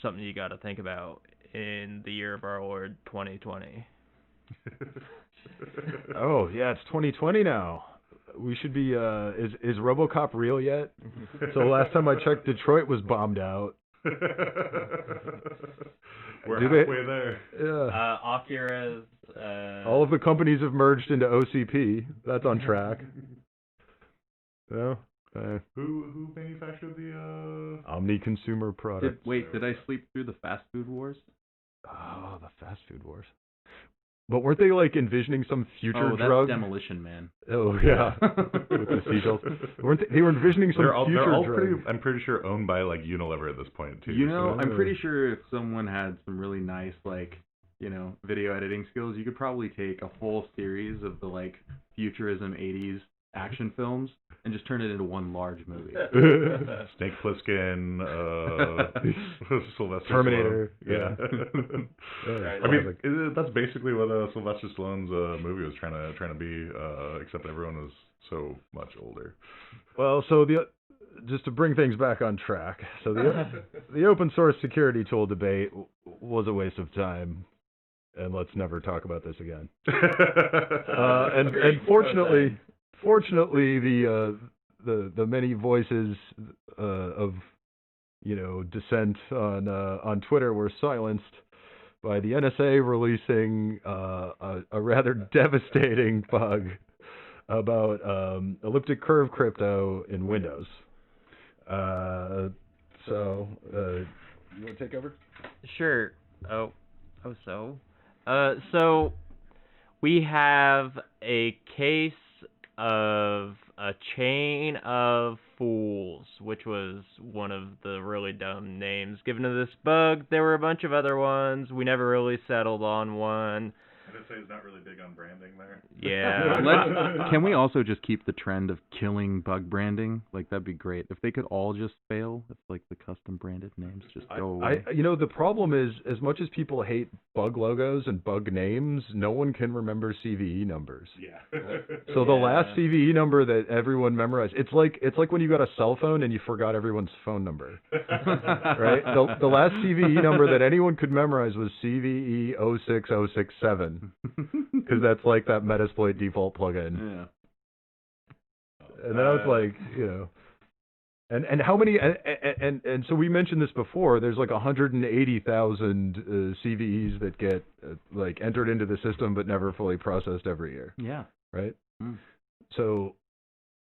something you got to think about in the year of our Lord 2020. Oh yeah, it's 2020 now. We should be. Is RoboCop real yet? So last time I checked, Detroit was bombed out. We're halfway there. Yeah. Oculus. All of the companies have merged into OCP. That's on track. Yeah. Who manufactured the Omni Consumer Products. Did I sleep through the fast food wars? Oh, the fast food wars. But weren't they like envisioning some future drug? Demolition Man. Oh yeah, with the seagulls. Weren't they were envisioning some future they're all drug? I'm pretty sure owned by like Unilever at this point too. I'm pretty sure if someone had some really nice video editing skills, you could probably take a full series of the like futurism 80s action films and just turn it into one large movie. Snake Plissken, Sylvester Terminator. Stallone. Yeah. I mean, that's basically what Sylvester Stallone's movie was trying to be, except everyone was so much older. Well, so just to bring things back on track, so the open source security tool debate was a waste of time, and let's never talk about this again. And fortunately, the many voices of dissent on Twitter were silenced by the NSA releasing a rather devastating bug about elliptic curve crypto in Windows. So you want to take over? Sure. So we have a case of a chain of fools, which was one of the really dumb names given to this bug. There were a bunch of other ones. We never really settled on one. NSA is not really big on branding there. Yeah. Can we also just keep the trend of killing bug branding? Like, that'd be great. If they could all just fail, if like the custom branded names just go away. The problem is, as much as people hate bug logos and bug names, no one can remember CVE numbers. Yeah. So the last CVE number that everyone memorized, it's like when you got a cell phone and you forgot everyone's phone number. Right? The last CVE number that anyone could memorize was CVE 06067. Because that's like that Metasploit default plugin. Yeah. And then I was like, and how many, and so we mentioned this before, there's like 180,000 CVEs that get like entered into the system but never fully processed every year. Yeah. Right? Mm. So,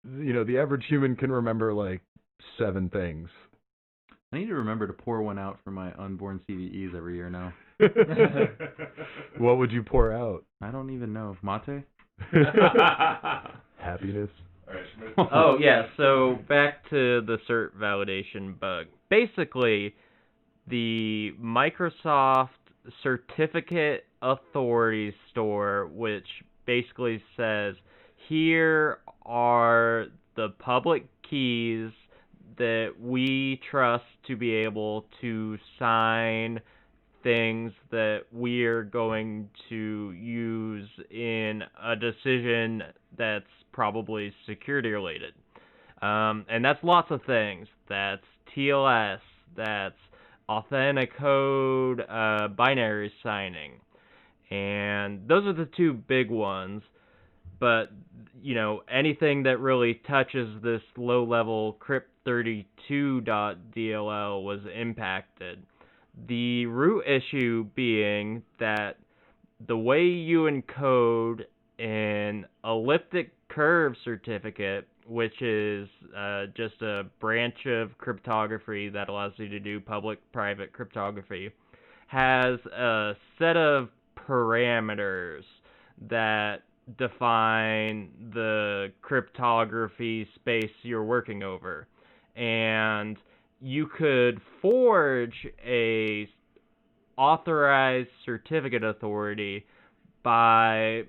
the average human can remember like 7 things. I need to remember to pour one out for my unborn CVEs every year now. What would you pour out? I don't even know. Mate? Happiness. Oh, yeah, so back to the cert validation bug. Basically, the Microsoft Certificate Authority Store, which basically says, here are the public keys that we trust to be able to sign things that we're going to use in a decision that's probably security related. And that's lots of things. That's TLS, that's authentic code, binary signing. And those are the 2 big ones. But, anything that really touches this low-level crypt32.dll was impacted. The root issue being that the way you encode an elliptic curve certificate, which is just a branch of cryptography that allows you to do public-private cryptography, has a set of parameters that define the cryptography space you're working over. And you could forge a authorized certificate authority by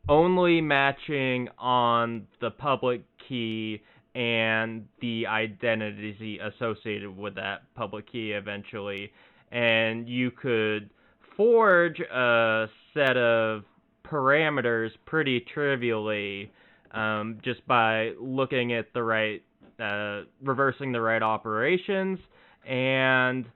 only matching on the public key and the identity associated with that public key eventually. And you could forge a set of parameters pretty trivially just by looking at the right reversing the right operations, and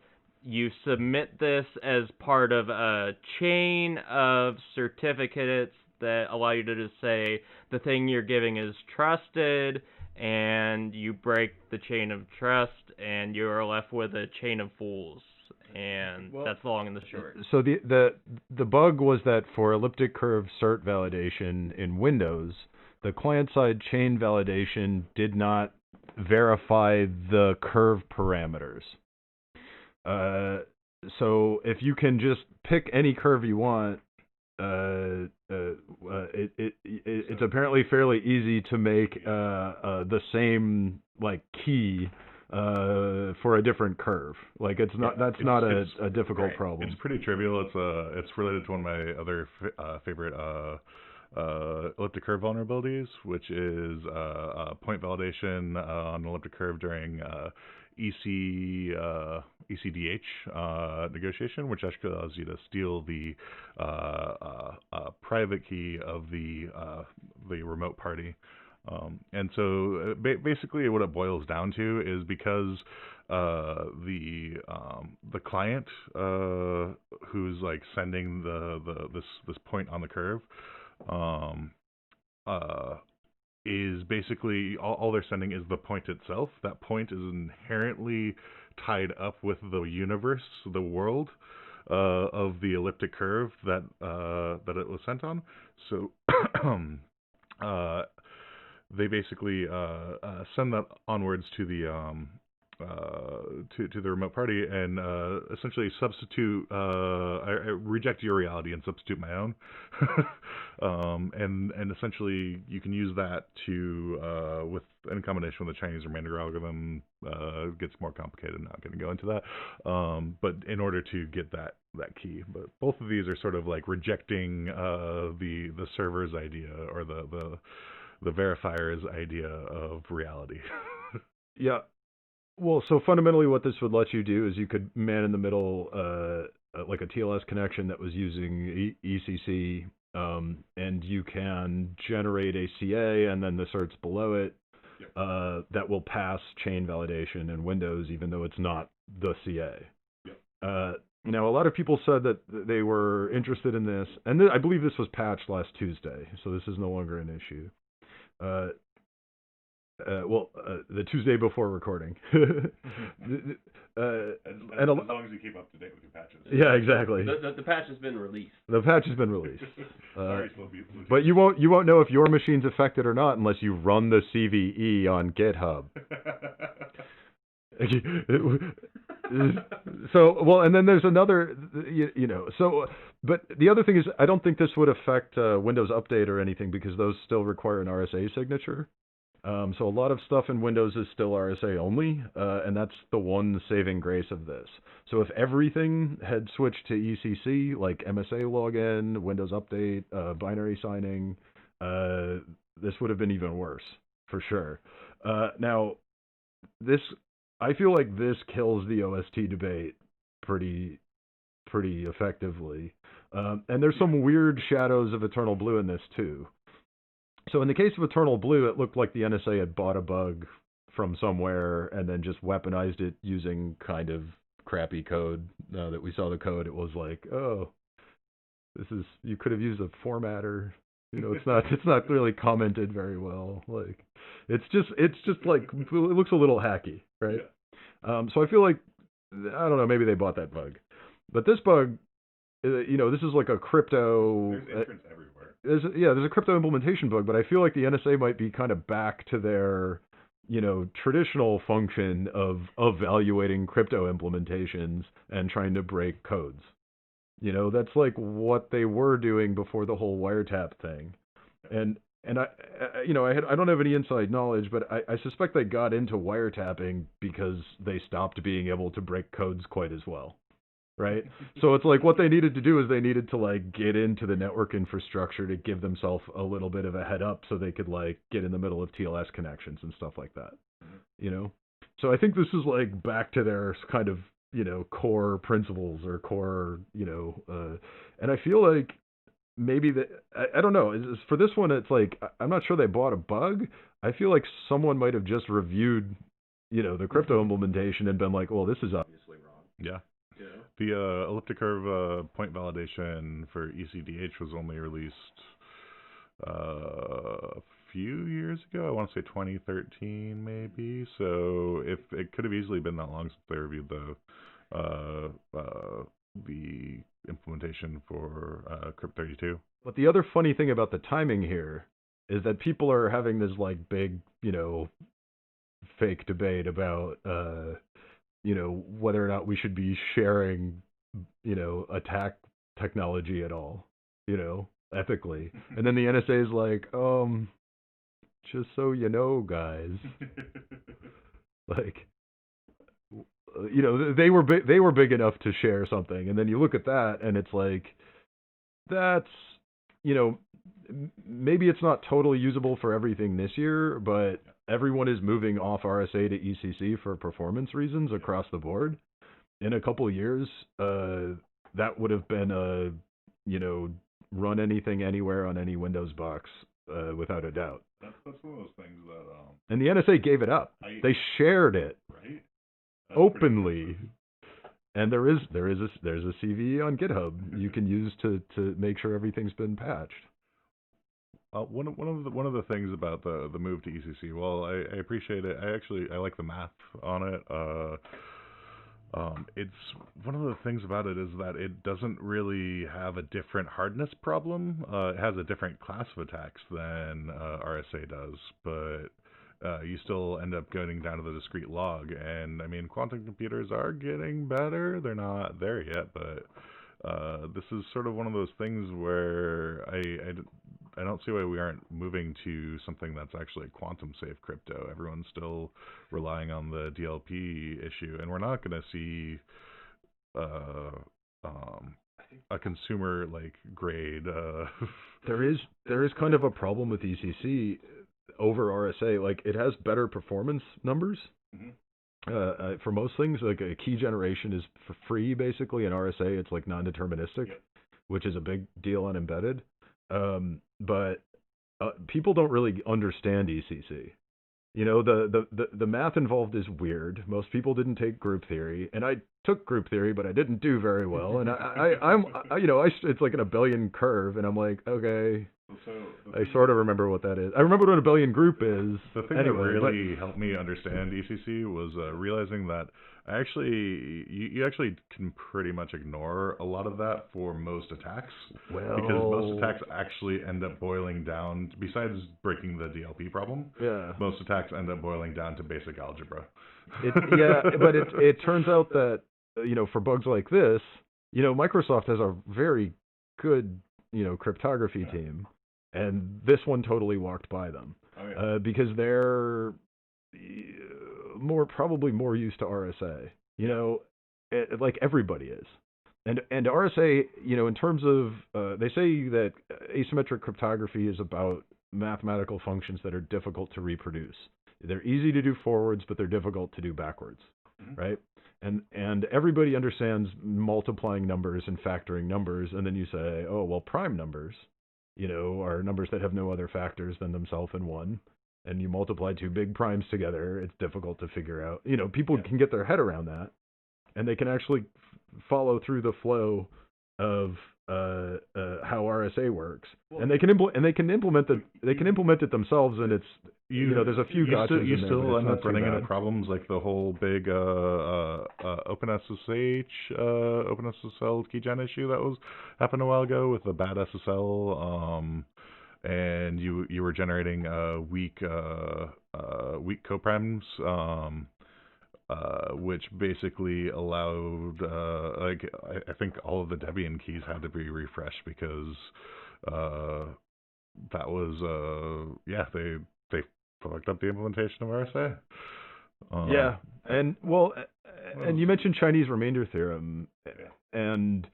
you submit this as part of a chain of certificates that allow you to just say the thing you're giving is trusted, and you break the chain of trust, and you're left with a chain of fools. And that's the long and the short. So the bug was that for elliptic curve cert validation in Windows, the client-side chain validation did not verify the curve parameters. So if you can just pick any curve you want, it's apparently fairly easy to make the same like key for a different curve. Like it's not a difficult problem. It's pretty trivial. It's related to one of my other favorite elliptic curve vulnerabilities, which is point validation on an elliptic curve during ECDH negotiation, which actually allows you to steal the private key of the remote party. And so basically what it boils down to is because the client who's like sending this point on the curve is basically all they're sending is the point itself. That point is inherently tied up with the universe, the world of the elliptic curve that it was sent on. So they basically send that onwards to the to the remote party and essentially substitute. I reject your reality and substitute my own, and essentially you can use that to with in combination with the Chinese remainder algorithm. It gets more complicated. I'm not going to go into that, but in order to get that key, but both of these are sort of like rejecting the server's idea or the verifier's idea of reality. Yeah. Well, so fundamentally what this would let you do is you could man in the middle like a TLS connection that was using ECC, and you can generate a CA and then the certs below it that will pass chain validation in Windows even though it's not the CA. Now, a lot of people said that they were interested in this, and I believe this was patched last Tuesday, so this is no longer an issue. The Tuesday before recording. And as long as you keep up to date with your patches. Yeah, exactly. The patch has been released. The patch has been released. Sorry, but you won't know if your machine's affected or not unless you run the CVE on GitHub. So, well, and then there's another, so, but the other thing is, I don't think this would affect Windows Update or anything because those still require an RSA signature. So a lot of stuff in Windows is still RSA only, and that's the one saving grace of this. So if everything had switched to ECC, like MSA login, Windows Update, binary signing, this would have been even worse, for sure. Now, I feel like this kills the OST debate pretty effectively. And there's some weird shadows of Eternal Blue in this, too. So in the case of Eternal Blue, it looked like the NSA had bought a bug from somewhere and then just weaponized it using kind of crappy code. Now that we saw the code, it was like, oh, you could have used a formatter. It's not really commented very well. Like, it's just like, it looks a little hacky, right? Yeah. So I feel like, I don't know, maybe they bought that bug. But this bug, this is like a crypto. There's entrance everywhere. There's a crypto implementation bug, but I feel like the NSA might be kind of back to their, traditional function of evaluating crypto implementations and trying to break codes. That's like what they were doing before the whole wiretap thing. And I don't have any inside knowledge, but I suspect they got into wiretapping because they stopped being able to break codes quite as well. Right? So it's like what they needed to do is they needed to like get into the network infrastructure to give themselves a little bit of a head up so they could like get in the middle of TLS connections and stuff like that. So I think this is like back to their kind of, core principles or core, and I feel like maybe that, I don't know, for this one, it's like, I'm not sure they bought a bug. I feel like someone might have just reviewed, the crypto implementation and been like, well, this is obviously wrong. Yeah. The elliptic curve point validation for ECDH was only released a few years ago. I want to say 2013 maybe. So if it could have easily been that long since they reviewed the implementation for Crypt32. But the other funny thing about the timing here is that people are having this like big, fake debate about, whether or not we should be sharing, attack technology at all, ethically. And then the NSA is like, just so you know, guys, like, they were big enough to share something, and then you look at that, and it's like, that's, maybe it's not totally usable for everything this year, but everyone is moving off RSA to ECC for performance reasons across the board. In a couple of years, that would have been a, run anything anywhere on any Windows box, without a doubt. That's one of those things that And the NSA gave it up. They shared it right openly. And there's a CVE on GitHub you can use to make sure everything's been patched. One of the things about the move to ECC, well, I appreciate it. I like the math on it. It's one of the things about it is that it doesn't really have a different hardness problem. It has a different class of attacks than RSA does, but you still end up going down to the discrete log. And I mean, quantum computers are getting better. They're not there yet, but this is sort of one of those things where I don't see why we aren't moving to something that's actually quantum safe crypto. Everyone's still relying on the DLP issue, and we're not going to see a consumer like grade. There is kind of a problem with ECC over RSA. Like, it has better performance numbers. Mm-hmm. For most things, like a key generation is for free basically. In RSA, it's like non-deterministic, which is a big deal on embedded. But people don't really understand ECC. The math involved is weird. Most people didn't take group theory, and I took group theory, but I didn't do very well. And it's like an abelian curve, and I'm like, okay. I sort of remember what that is. I remember what an abelian group is. The thing that really helped me understand ECC was realizing that you actually can pretty much ignore a lot of that for most attacks. Well, because most attacks actually end up boiling down, besides breaking the DLP problem, most attacks end up boiling down to basic algebra. But it turns out that, for bugs like this, Microsoft has a very good, cryptography team. And this one totally walked by them. Because they're probably more used to RSA, like everybody is. And RSA, in terms of, they say that asymmetric cryptography is about mathematical functions that are difficult to reproduce. They're easy to do forwards, but they're difficult to do backwards, right? And everybody understands multiplying numbers and factoring numbers, and then you say, oh, well, prime numbers, are numbers that have no other factors than themselves and one. And you multiply two big primes together, it's difficult to figure out. People can get their head around that, and they can actually follow through the flow of how RSA works, and they can implement it themselves. And it's there's a few gotchas. You still end up running into problems like the whole big OpenSSH, OpenSSL keygen issue that happened a while ago with the bad SSL. And you were generating weak coprimes, which basically allowed I think all of the Debian keys had to be refreshed because that was they fucked up the implementation of RSA. And you mentioned Chinese remainder theorem, and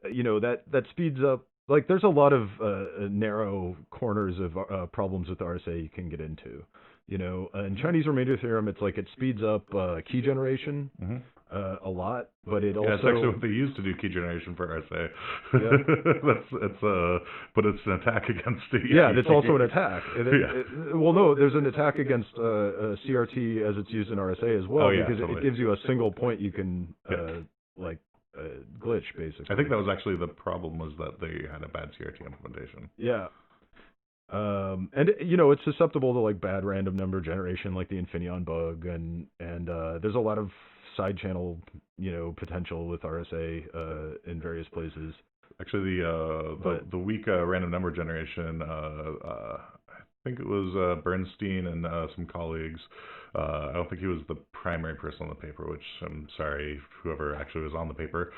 that speeds up. Like, there's a lot of narrow corners of problems with RSA you can get into. In Chinese remainder theorem, it's like it speeds up key generation a lot, but it also... it's actually what they use to do key generation for RSA. But it's an attack against the... it's also an attack. There's an attack against CRT as it's used in RSA as well, because it gives you a single point you can, glitch, basically. I think that was actually the problem, was that they had a bad CRT implementation. And it's susceptible to like bad random number generation, like the Infineon bug, and there's a lot of side channel potential with RSA in various places. Actually, the weak random number generation think it was Bernstein and some colleagues. I don't think he was the primary person on the paper, which I'm sorry, whoever actually was on the paper.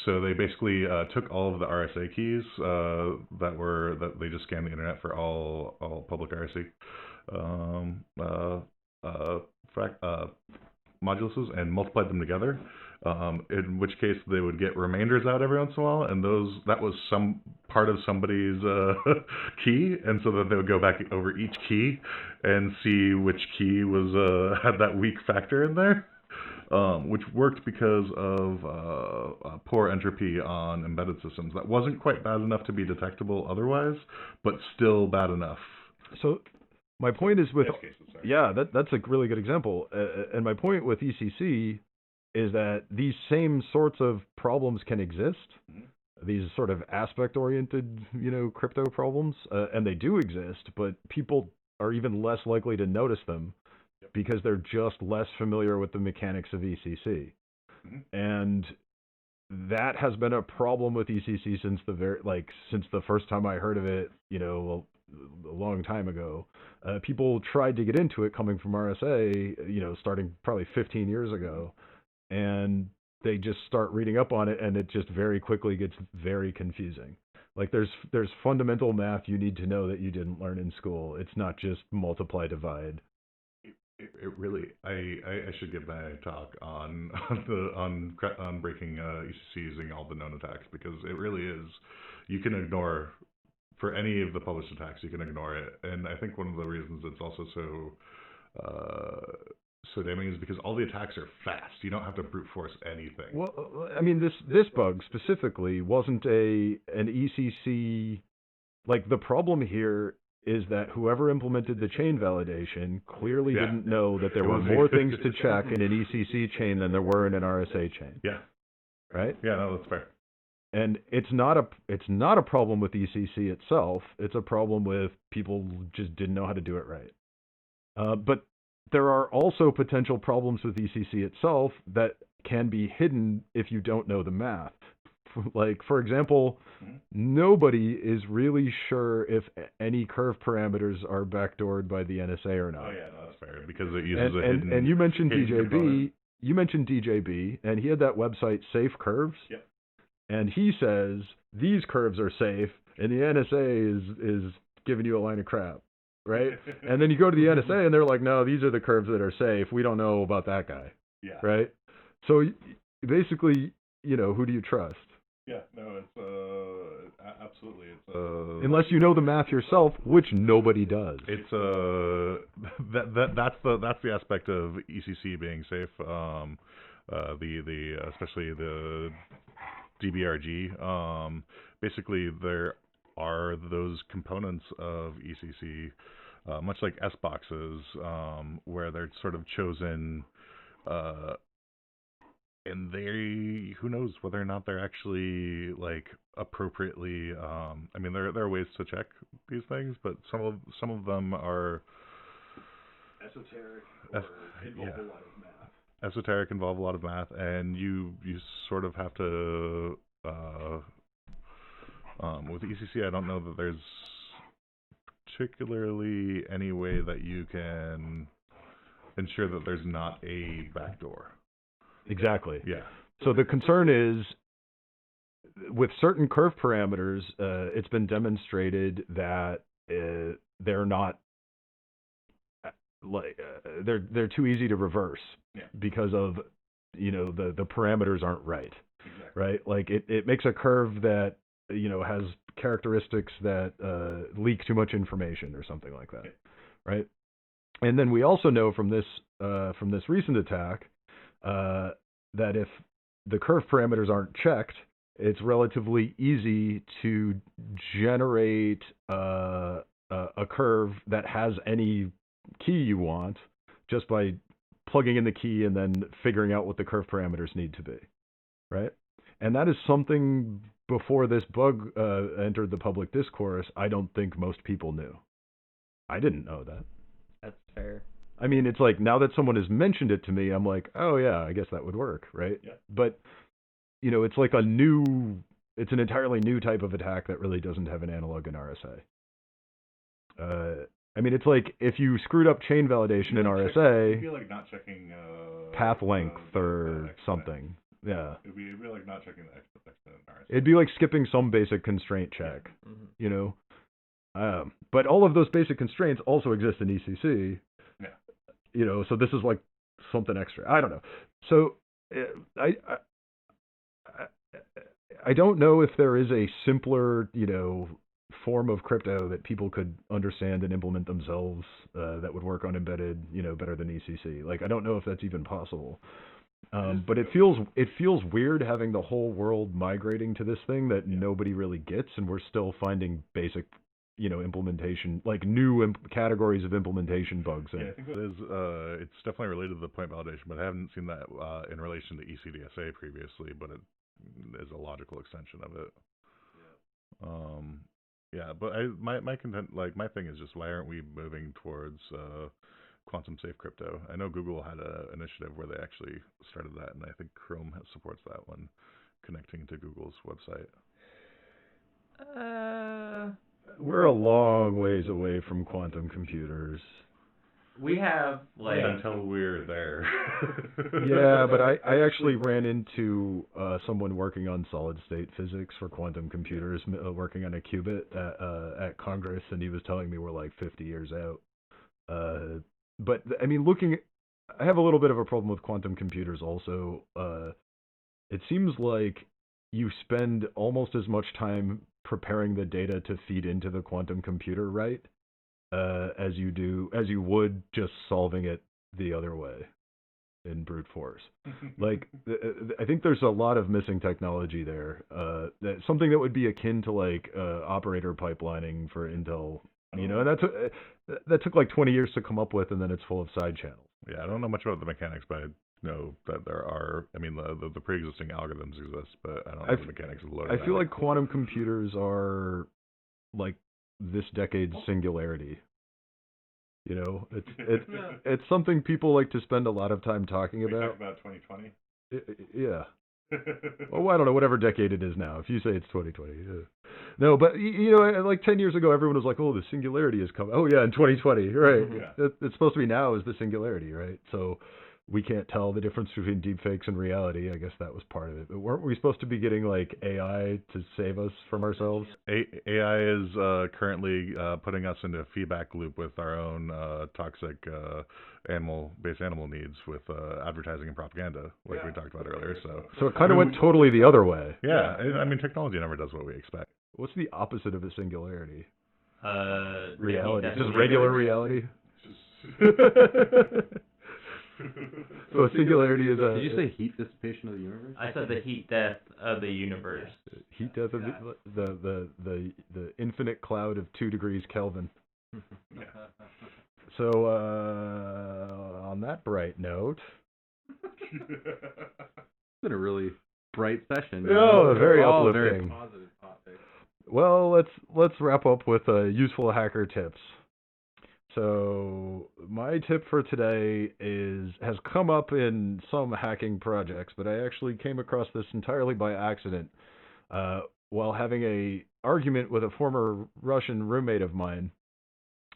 So they basically took all of the RSA keys that they just scanned the internet for all public RSA moduluses and multiplied them together. In which case they would get remainders out every once in a while, and that was some part of somebody's key, and so that they would go back over each key and see which key was had that weak factor in there, which worked because of poor entropy on embedded systems. That wasn't quite bad enough to be detectable otherwise, but still bad enough. So my point is with Edge cases, sorry. yeah, that's a really good example, and my point with ECC is that these same sorts of problems can exist. These sort of aspect-oriented, crypto problems, and they do exist, but people are even less likely to notice them because they're just less familiar with the mechanics of ECC. And that has been a problem with ECC since the first time I heard of it, a long time ago. People tried to get into it coming from RSA, starting probably 15 years ago. And they just start reading up on it, and it just very quickly gets very confusing. Like there's fundamental math you need to know that you didn't learn in school. It's not just multiply, divide. It really, I should give my talk on breaking ECC using all the known attacks, because it really is, you can ignore, for any of the published attacks, you can ignore it. And I think one of the reasons it's also so damning is because all the attacks are fast. You don't have to brute force anything. Well, I mean, this bug specifically wasn't an ECC. Like, the problem here is that whoever implemented the chain validation clearly didn't know that there were more things to check in an ECC chain than there were in an RSA chain. Yeah. Right? Yeah, no, that's fair. And it's not a problem with ECC itself. It's a problem with people just didn't know how to do it right. But there are also potential problems with ECC itself that can be hidden if you don't know the math. Like, for example, nobody is really sure if any curve parameters are backdoored by the NSA or not. Oh yeah, no, that's fair, because it uses a hidden. And you mentioned DJB. Component. You mentioned DJB, and he had that website Safe Curves. Yep. And he says these curves are safe, and the NSA is giving you a line of crap. Right? And then you go to the NSA and they're like, no, these are the curves that are safe. We don't know about that guy. Yeah. Right? So basically, who do you trust? Yeah, no, it's absolutely. It's unless you know the math yourself, which nobody does. It's that's the aspect of ECC being safe. Especially the DBRG. Basically, there are those components of ECC, much like S boxes, where they're sort of chosen, and who knows whether or not they're actually like appropriately. I mean, there are ways to check these things, but some of them are esoteric or involve a lot of math. Esoteric, involve a lot of math, and you sort of have to. With ECC, I don't know that there's particularly any way that you can ensure that there's not a backdoor. Exactly. Yeah. So the concern is, with certain curve parameters, it's been demonstrated that they're not they're too easy to reverse because of the parameters aren't right. Exactly. Right? Like it makes a curve that has characteristics that leak too much information or something like that, right? And then we also know from this recent attack that if the curve parameters aren't checked, it's relatively easy to generate a curve that has any key you want just by plugging in the key and then figuring out what the curve parameters need to be, right? And that is something, before this bug entered the public discourse, I don't think most people knew. I didn't know that. That's fair. I mean, it's like, now that someone has mentioned it to me, I'm like, oh yeah, I guess that would work, right? Yeah. But, it's like it's an entirely new type of attack that really doesn't have an analog in RSA. I mean, it's like if you screwed up chain validation in RSA, It'd be like not checking path length the or exponent. something. Yeah. It'd be like not checking the exponent in RSA. It'd be like skipping some basic constraint check, Mm-hmm. you know. But all of those basic constraints also exist in ECC. Yeah. You know, so this is like something extra. I don't know. So I don't know if there is a simpler, you know, form of crypto that people could understand and implement themselves that would work on embedded, you know, better than ECC. Like, I don't know if that's even possible. But it feels weird having the whole world migrating to this thing that nobody really gets, and we're still finding basic, you know, implementation, like new categories of implementation bugs in. Yeah, I think it is. It's definitely related to the point validation, but I haven't seen that in relation to ECDSA previously. But it is a logical extension of it. Yeah, but my content, like my thing is just why aren't we moving towards quantum safe crypto? I know Google had an initiative where they actually started that, and I think Chrome supports that one, connecting to Google's website. We're a long ways away from quantum computers. We have like Until we're there. Yeah, but I actually ran into someone working on solid state physics for quantum computers, working on a qubit at Congress, and he was telling me we're like 50 years out. But I mean, I have a little bit of a problem with quantum computers also. It seems like you spend almost as much time preparing the data to feed into the quantum computer, right? As you would just solving it the other way in brute force. Like, I think there's a lot of missing technology there. Something that would be akin to like operator pipelining for Intel. You know, and that took like 20 years to come up with, and then it's full of side channels. Yeah, I don't know much about the mechanics, but I know that there are. I mean, the pre-existing algorithms exist, but I don't know the mechanics of loading. I feel like quantum computers are like this decade's singularity. You know, it's something people like to spend a lot of time talking about. Talk about 2020. Yeah. Oh, I don't know, whatever decade it is now. If you say it's 2020, yeah. No, but you know, like 10 years ago, everyone was like, "Oh, the singularity is coming." Oh yeah, in 2020, right? Yeah. It's supposed to be now is the singularity, right? So we can't tell the difference between deepfakes and reality. I guess that was part of it. But weren't we supposed to be getting like AI to save us from ourselves? AI is currently putting us into a feedback loop with our own toxic animal-based animal needs with advertising and propaganda, like we talked about earlier. So it kind of went totally the other way. Yeah, I mean, technology never does what we expect. What's the opposite of a singularity? reality. Just regular reality. So a singularity is a. Did you say heat dissipation of the universe? I said the heat death of the universe. Heat death of the infinite cloud of 2 degrees Kelvin. So on that bright note, It's been a really bright session. Oh, very All uplifting. Very positive topics. well, let's wrap up with useful hacker tips. So my tip for today has come up in some hacking projects, but I actually came across this entirely by accident while having a argument with a former Russian roommate of mine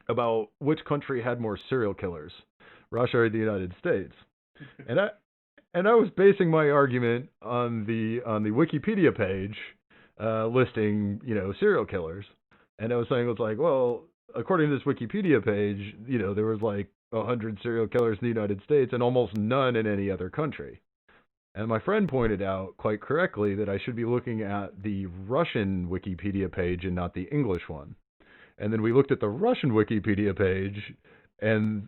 about which country had more serial killers, Russia or the United States. And I was basing my argument on the Wikipedia page listing, you know, serial killers. And I was saying, it was like, well, according to this Wikipedia page, you know, there was like 100 serial killers in the United States and almost none in any other country. And my friend pointed out quite correctly that I should be looking at the Russian Wikipedia page and not the English one. And then we looked at the Russian Wikipedia page, and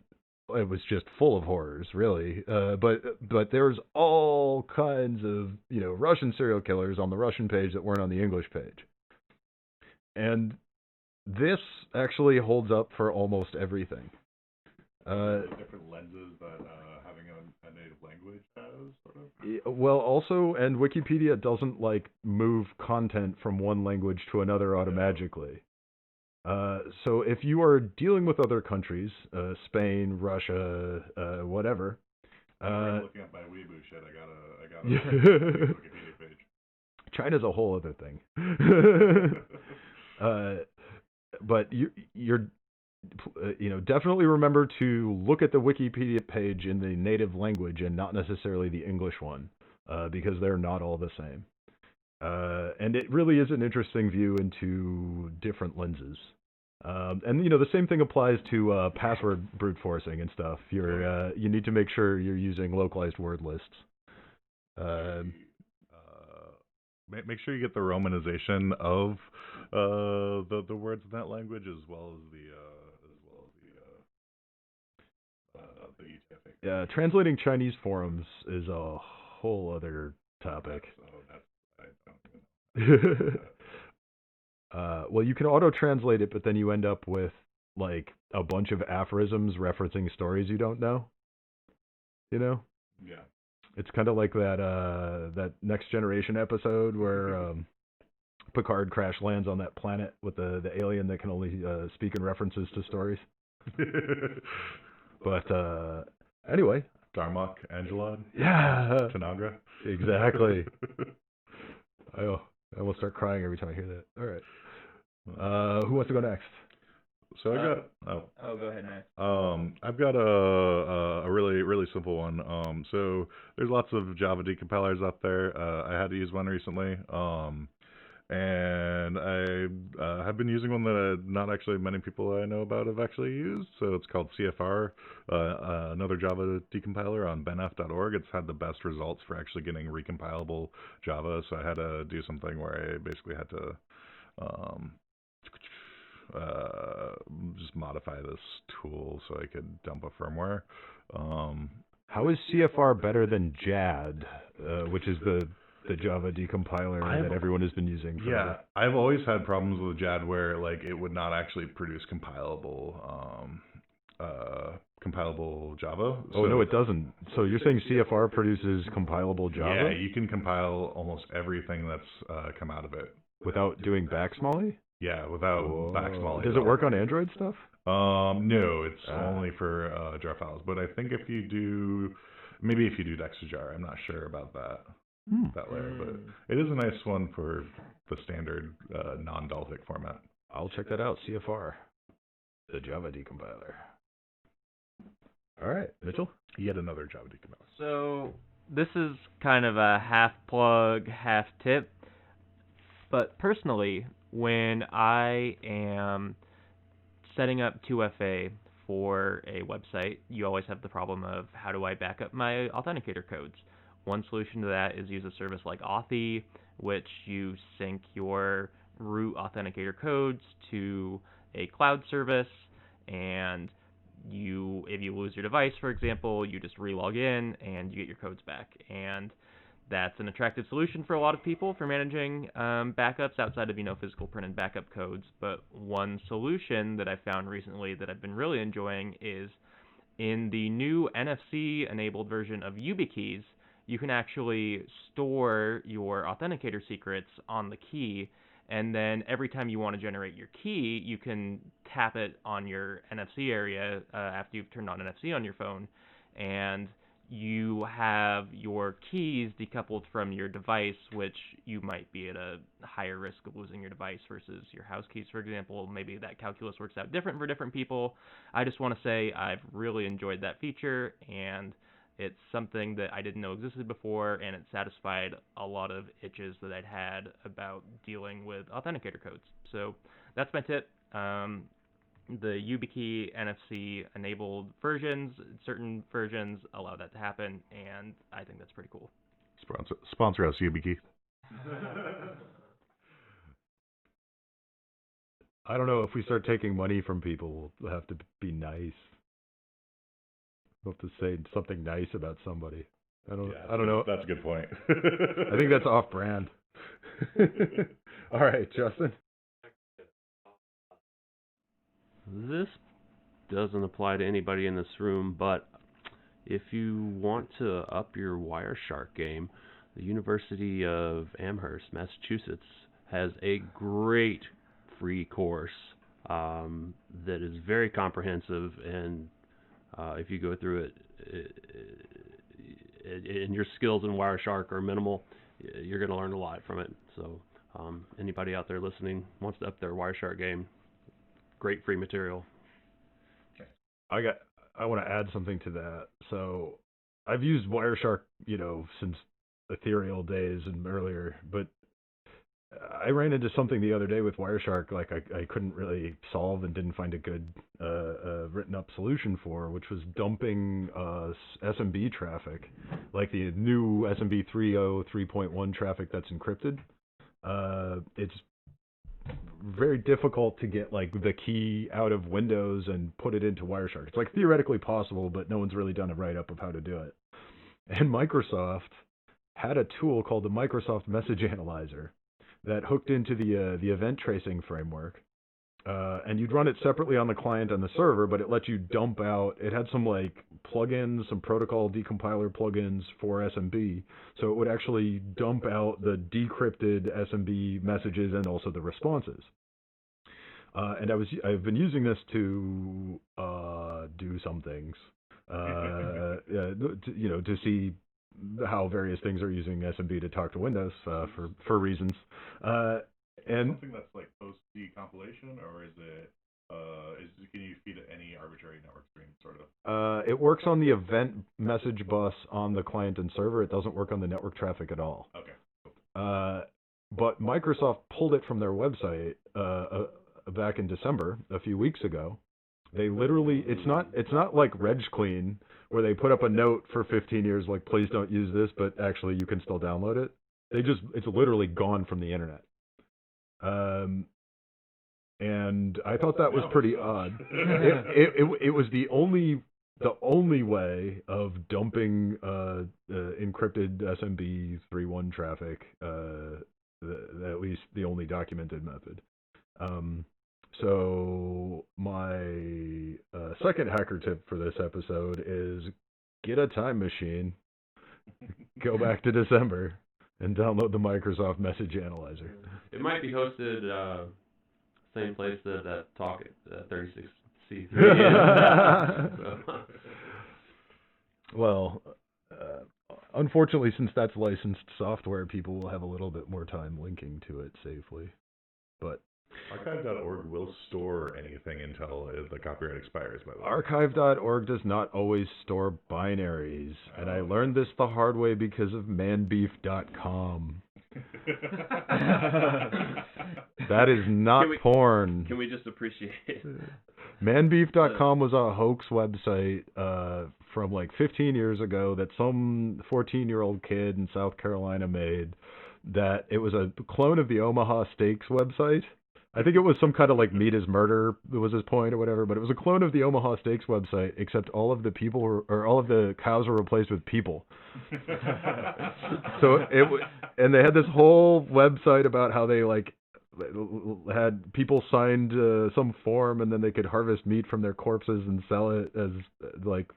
it was just full of horrors, really. But there's all kinds of, you know, Russian serial killers on the Russian page that weren't on the English page. And this actually holds up for almost everything. Different lenses that having a native language has, sort of. Well, also, and Wikipedia doesn't like move content from one language to another automatically. So if you are dealing with other countries, Spain, Russia, whatever. I'm looking at my Weeboo shit. I got a Wikipedia page. China's a whole other thing. But you're definitely remember to look at the Wikipedia page in the native language and not necessarily the English one, because they're not all the same. And it really is an interesting view into different lenses. And the same thing applies to password brute forcing and stuff. You need to make sure you're using localized word lists. Make sure you get the romanization of the words in that language as well as the UTF-8. Yeah, translating Chinese forums is a whole other topic. I don't even know. Well, you can auto-translate it, but then you end up with like a bunch of aphorisms referencing stories you don't know. Yeah. It's kind of like that Next Generation episode where Picard crash lands on that planet with the alien that can only speak in references to stories. But anyway. Darmok, Angelon. Yeah. Tanagra. Exactly. I almost start crying every time I hear that. All right. Who wants to go next? So I got. Go ahead, Max. I've got a really simple one. So there's lots of Java decompilers out there. I had to use one recently. And I have been using one that not actually many people I know about have actually used. So it's called CFR, another Java decompiler on benf.org. It's had the best results for actually getting recompilable Java. So I had to do something where I basically had to just modify this tool so I could dump a firmware. How is CFR better than JAD, which is the Java decompiler that everyone has been using? I've always had problems with JAD where like it would not actually produce compilable Java. Oh, no, it doesn't. So you're saying CFR produces compilable Java? Yeah, you can compile almost everything that's come out of it. Without doing backsmally? Yeah, without backsmally. Does it work on Android stuff? No, it's only for jar files. But I think if you do Dexter, I'm not sure about that layer, but it is a nice one for the standard non-Dalvik format. I'll check that out. CFR, the Java decompiler. All right, Mitchell. Yet another Java decompiler. So this is kind of a half plug, half tip. But personally, when I am setting up 2FA for a website, you always have the problem of how do I back up my authenticator codes? One solution to that is use a service like Authy, which you sync your root authenticator codes to a cloud service, and if you lose your device, for example, you just re-log in and you get your codes back. And that's an attractive solution for a lot of people for managing backups outside of physical printed backup codes. But one solution that I found recently that I've been really enjoying is in the new NFC-enabled version of YubiKeys, you can actually store your authenticator secrets on the key, and then every time you want to generate your key, you can tap it on your NFC area after you've turned on NFC on your phone, and you have your keys decoupled from your device, which you might be at a higher risk of losing your device versus your house keys, for example. Maybe that calculus works out different for different people. I just want to say I've really enjoyed that feature, and it's something that I didn't know existed before, and it satisfied a lot of itches that I'd had about dealing with authenticator codes. So that's my tip. The YubiKey NFC-enabled versions, certain versions allow that to happen, and I think that's pretty cool. Sponsor us, YubiKey. I don't know, if we start taking money from people, we'll have to be nice. We'll have to say something nice about somebody. I don't know. That's a good point. I think that's off-brand. All right, Justin. This doesn't apply to anybody in this room, but if you want to up your Wireshark game, the University of Amherst, Massachusetts, has a great free course that is very comprehensive, and if you go through it, and your skills in Wireshark are minimal, you're going to learn a lot from it. So anybody out there listening wants to up their Wireshark game, great free material. I want to add something to that. So I've used Wireshark, since ethereal days and earlier, but I ran into something the other day with Wireshark, like I couldn't really solve and didn't find a good written up solution for, which was dumping SMB traffic, like the new SMB 3.0 traffic that's encrypted. It's very difficult to get like the key out of Windows and put it into Wireshark. It's like theoretically possible, but no one's really done a write up of how to do it. And Microsoft had a tool called the Microsoft Message Analyzer that hooked into the event tracing framework, and you'd run it separately on the client and the server, but it let you dump out. It had some like plugins, some protocol decompiler plugins for SMB, so it would actually dump out the decrypted SMB messages and also the responses. And I've been using this to do some things, to see how various things are using SMB to talk to Windows for reasons. And something that's like post decompilation, or is it? Can you feed it any arbitrary network stream, sort of? It works on the event message bus on the client and server. It doesn't work on the network traffic at all. Okay. But Microsoft pulled it from their website back in December, a few weeks ago. They literally, it's not like RegClean, where they put up a note for 15 years like, please don't use this, but actually you can still download it. It's literally gone from the internet. And I thought that was pretty odd. It was the only way of dumping encrypted SMB 3.1 traffic, at least the only documented method. So my second hacker tip for this episode is get a time machine, go back to December, and download the Microsoft Message Analyzer. It might be hosted same place that talk at 36C3. Well, unfortunately, since that's licensed software, people will have a little bit more time linking to it safely. But Archive.org will store anything until the copyright expires, by the way. Archive.org does not always store binaries, and I learned this the hard way because of manbeef.com. That is not porn. Can we just appreciate it? Manbeef.com was a hoax website from like 15 years ago that some 14-year-old kid in South Carolina made. That it was a clone of the Omaha Steaks website. I think it was some kind of like meat is murder was his point or whatever, but it was a clone of the Omaha Steaks website, except all of the all of the cows were replaced with people. So and they had this whole website about how they like had people signed some form, and then they could harvest meat from their corpses and sell it as like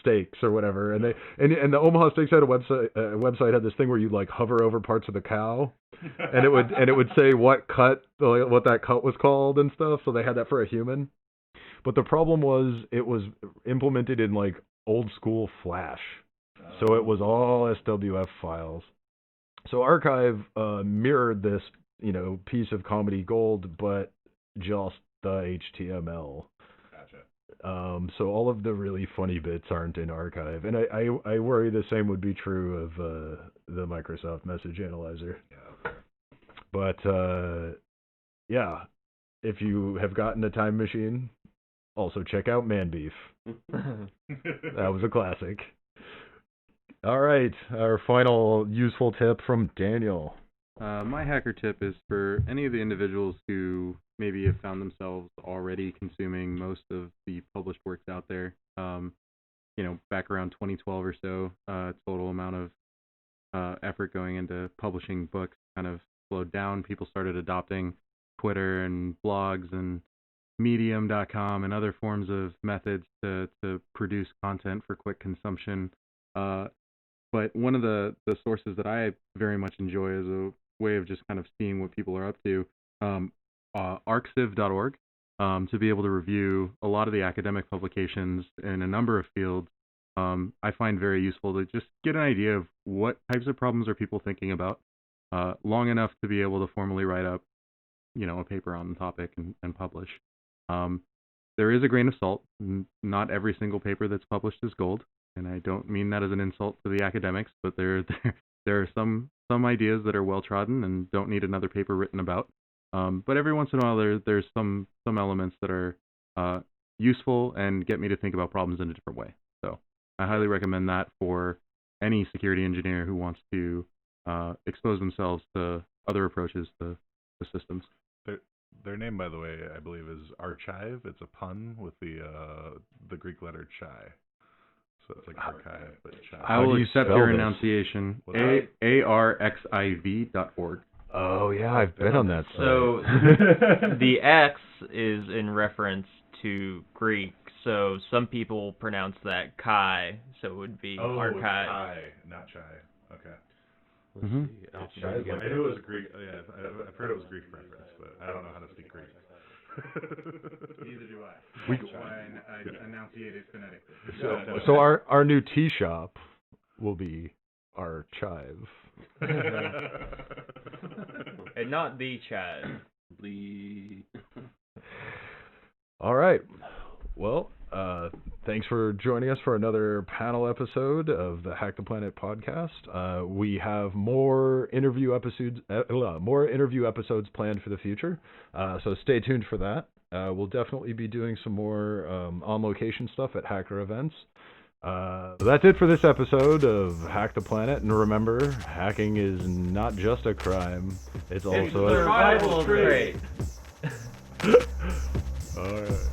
steaks or whatever. And the Omaha Steaks had a website had this thing where you like hover over parts of the cow, and it would say what that cut was called and stuff. So they had that for a human. But the problem was it was implemented in like old school Flash, so it was all SWF files. So Archive mirrored this piece of comedy gold, but just the HTML. Gotcha. So all of the really funny bits aren't in Archive, and I worry the same would be true of the Microsoft Message Analyzer. Yeah. But yeah, if you have gotten a time machine, also check out Manbeef. That was a classic. All right, our final useful tip from Daniel. My hacker tip is for any of the individuals who maybe have found themselves already consuming most of the published works out there. Back around 2012 or so, total amount of effort going into publishing books kind of slowed down. People started adopting Twitter and blogs and Medium.com and other forms of methods to produce content for quick consumption. But one of the sources that I very much enjoy is a way of just kind of seeing what people are up to, arxiv.org, to be able to review a lot of the academic publications in a number of fields. I find very useful to just get an idea of what types of problems are people thinking about, long enough to be able to formally write up, a paper on the topic and publish. there is a grain of salt. Not every single paper that's published is gold, and I don't mean that as an insult to the academics, but there are some ideas that are well trodden and don't need another paper written about. But every once in a while, there's some elements that are useful and get me to think about problems in a different way. So I highly recommend that for any security engineer who wants to expose themselves to other approaches to systems. Their name, by the way, I believe is Archive. It's a pun with the Greek letter chi. So it's like archive, but chi. I will accept your this? enunciation. arxiv.org. Oh yeah, I've been on that site. So the X is in reference to Greek, so some people pronounce that Chi, so it would be archive. Chi, not chai. Okay. Mm-hmm. I knew it was Greek. Yeah, I've heard it was Greek reference, but I don't know how to speak Greek. Neither do I. That's why I enunciate it phonetically. So our new tea shop will be Archive. And not the chive. All right. Well, thanks for joining us for another panel episode of the Hack the Planet podcast. We have more interview episodes planned for the future, so stay tuned for that. We'll definitely be doing some more on-location stuff at hacker events. So that's it for this episode of Hack the Planet, and remember, hacking is not just a crime, it's also a survival trait. All right.